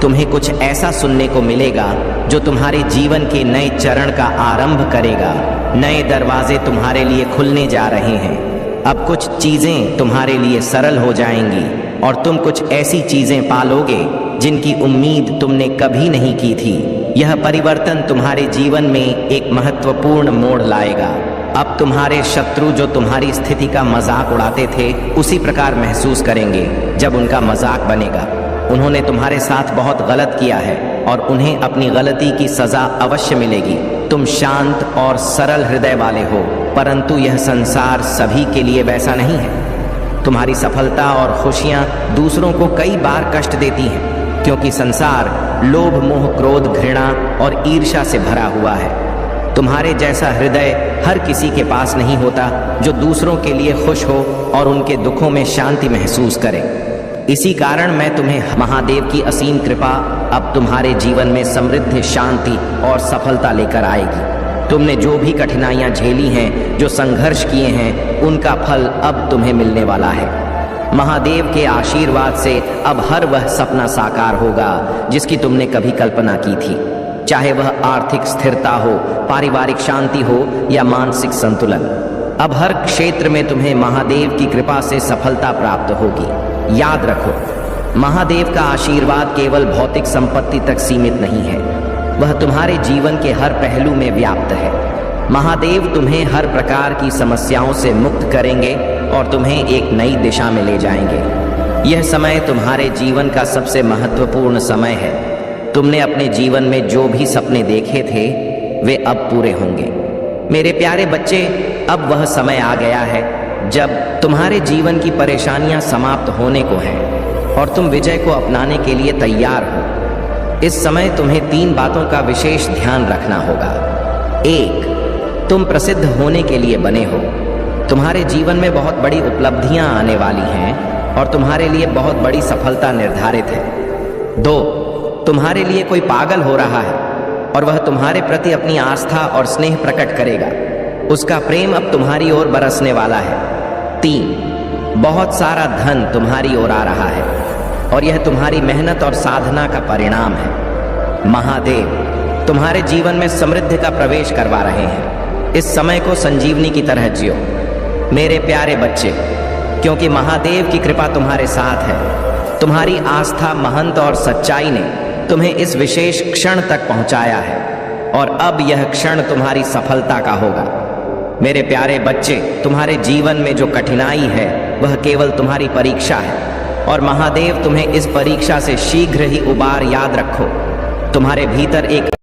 तुम्हें कुछ ऐसा सुनने को मिलेगा जो तुम्हारे जीवन के नए चरण का आरंभ करेगा। नए दरवाजे तुम्हारे लिए खुलने जा रहे हैं। अब कुछ चीजें तुम्हारे लिए सरल हो जाएंगी और तुम कुछ ऐसी चीजें पालोगे जिनकी उम्मीद तुमने कभी नहीं की थी। यह परिवर्तन तुम्हारे जीवन में एक महत्वपूर्ण मोड़ लाएगा। अब तुम्हारे शत्रु जो तुम्हारी स्थिति का मजाक उड़ाते थे उसी प्रकार महसूस करेंगे जब उनका मजाक बनेगा। उन्होंने तुम्हारे साथ बहुत गलत किया है और उन्हें अपनी गलती की सजा अवश्य मिलेगी। तुम शांत और सरल हृदय वाले हो, परंतु यह संसार सभी के लिए वैसा नहीं है। तुम्हारी सफलता और खुशियां दूसरों को कई बार कष्ट देती हैं, क्योंकि संसार लोभ, मोह, क्रोध, घृणा और ईर्ष्या से भरा हुआ है। तुम्हारे जैसा हृदय हर किसी के पास नहीं होता जो दूसरों के लिए खुश हो और उनके दुखों में शांति महसूस करे। इसी कारण मैं तुम्हें महादेव की असीम कृपा अब तुम्हारे जीवन में समृद्धि, शांति और सफलता लेकर आएगी। तुमने जो भी कठिनाइयां झेली हैं, जो संघर्ष किए हैं, उनका फल अब तुम्हें मिलने वाला है। महादेव के आशीर्वाद से अब हर वह सपना साकार होगा जिसकी तुमने कभी कल्पना की थी, चाहे वह आर्थिक स्थिरता हो, पारिवारिक शांति हो या मानसिक संतुलन। अब हर क्षेत्र में तुम्हें महादेव की कृपा से सफलता प्राप्त होगी। याद रखो, महादेव का आशीर्वाद केवल भौतिक संपत्ति तक सीमित नहीं है, वह तुम्हारे जीवन के हर पहलू में व्याप्त है। महादेव तुम्हें हर प्रकार की समस्याओं से मुक्त करेंगे और तुम्हें एक नई दिशा में ले जाएंगे। यह समय तुम्हारे जीवन का सबसे महत्वपूर्ण समय है। तुमने अपने जीवन में जो भी सपने देखे थे वे अब पूरे होंगे। मेरे प्यारे बच्चे, अब वह समय आ गया है जब तुम्हारे जीवन की परेशानियां समाप्त होने को हैं और तुम विजय को अपनाने के लिए तैयार हो। इस समय तुम्हें 3 बातों का विशेष ध्यान रखना होगा। 1, तुम प्रसिद्ध होने के लिए बने हो। तुम्हारे जीवन में बहुत बड़ी उपलब्धियां आने वाली हैं और तुम्हारे लिए बहुत बड़ी सफलता निर्धारित है। 2, तुम्हारे लिए कोई पागल हो रहा है और वह तुम्हारे प्रति अपनी आस्था और स्नेह प्रकट करेगा। उसका प्रेम अब तुम्हारी ओर बरसने वाला है। 3, बहुत सारा धन तुम्हारी ओर आ रहा है और यह तुम्हारी मेहनत और साधना का परिणाम है। महादेव तुम्हारे जीवन में समृद्धि का प्रवेश करवा रहे हैं। इस समय को संजीवनी की तरह जियो मेरे प्यारे बच्चे, क्योंकि महादेव की कृपा तुम्हारे साथ है। तुम्हारी आस्था, महंत और सच्चाई ने तुम्हें इस विशेष क्षण तक पहुंचाया है और अब यह क्षण तुम्हारी सफलता का होगा। मेरे प्यारे बच्चे, तुम्हारे जीवन में जो कठिनाई है वह केवल तुम्हारी परीक्षा है और महादेव तुम्हें इस परीक्षा से शीघ्र ही उबार। याद रखो, तुम्हारे भीतर एक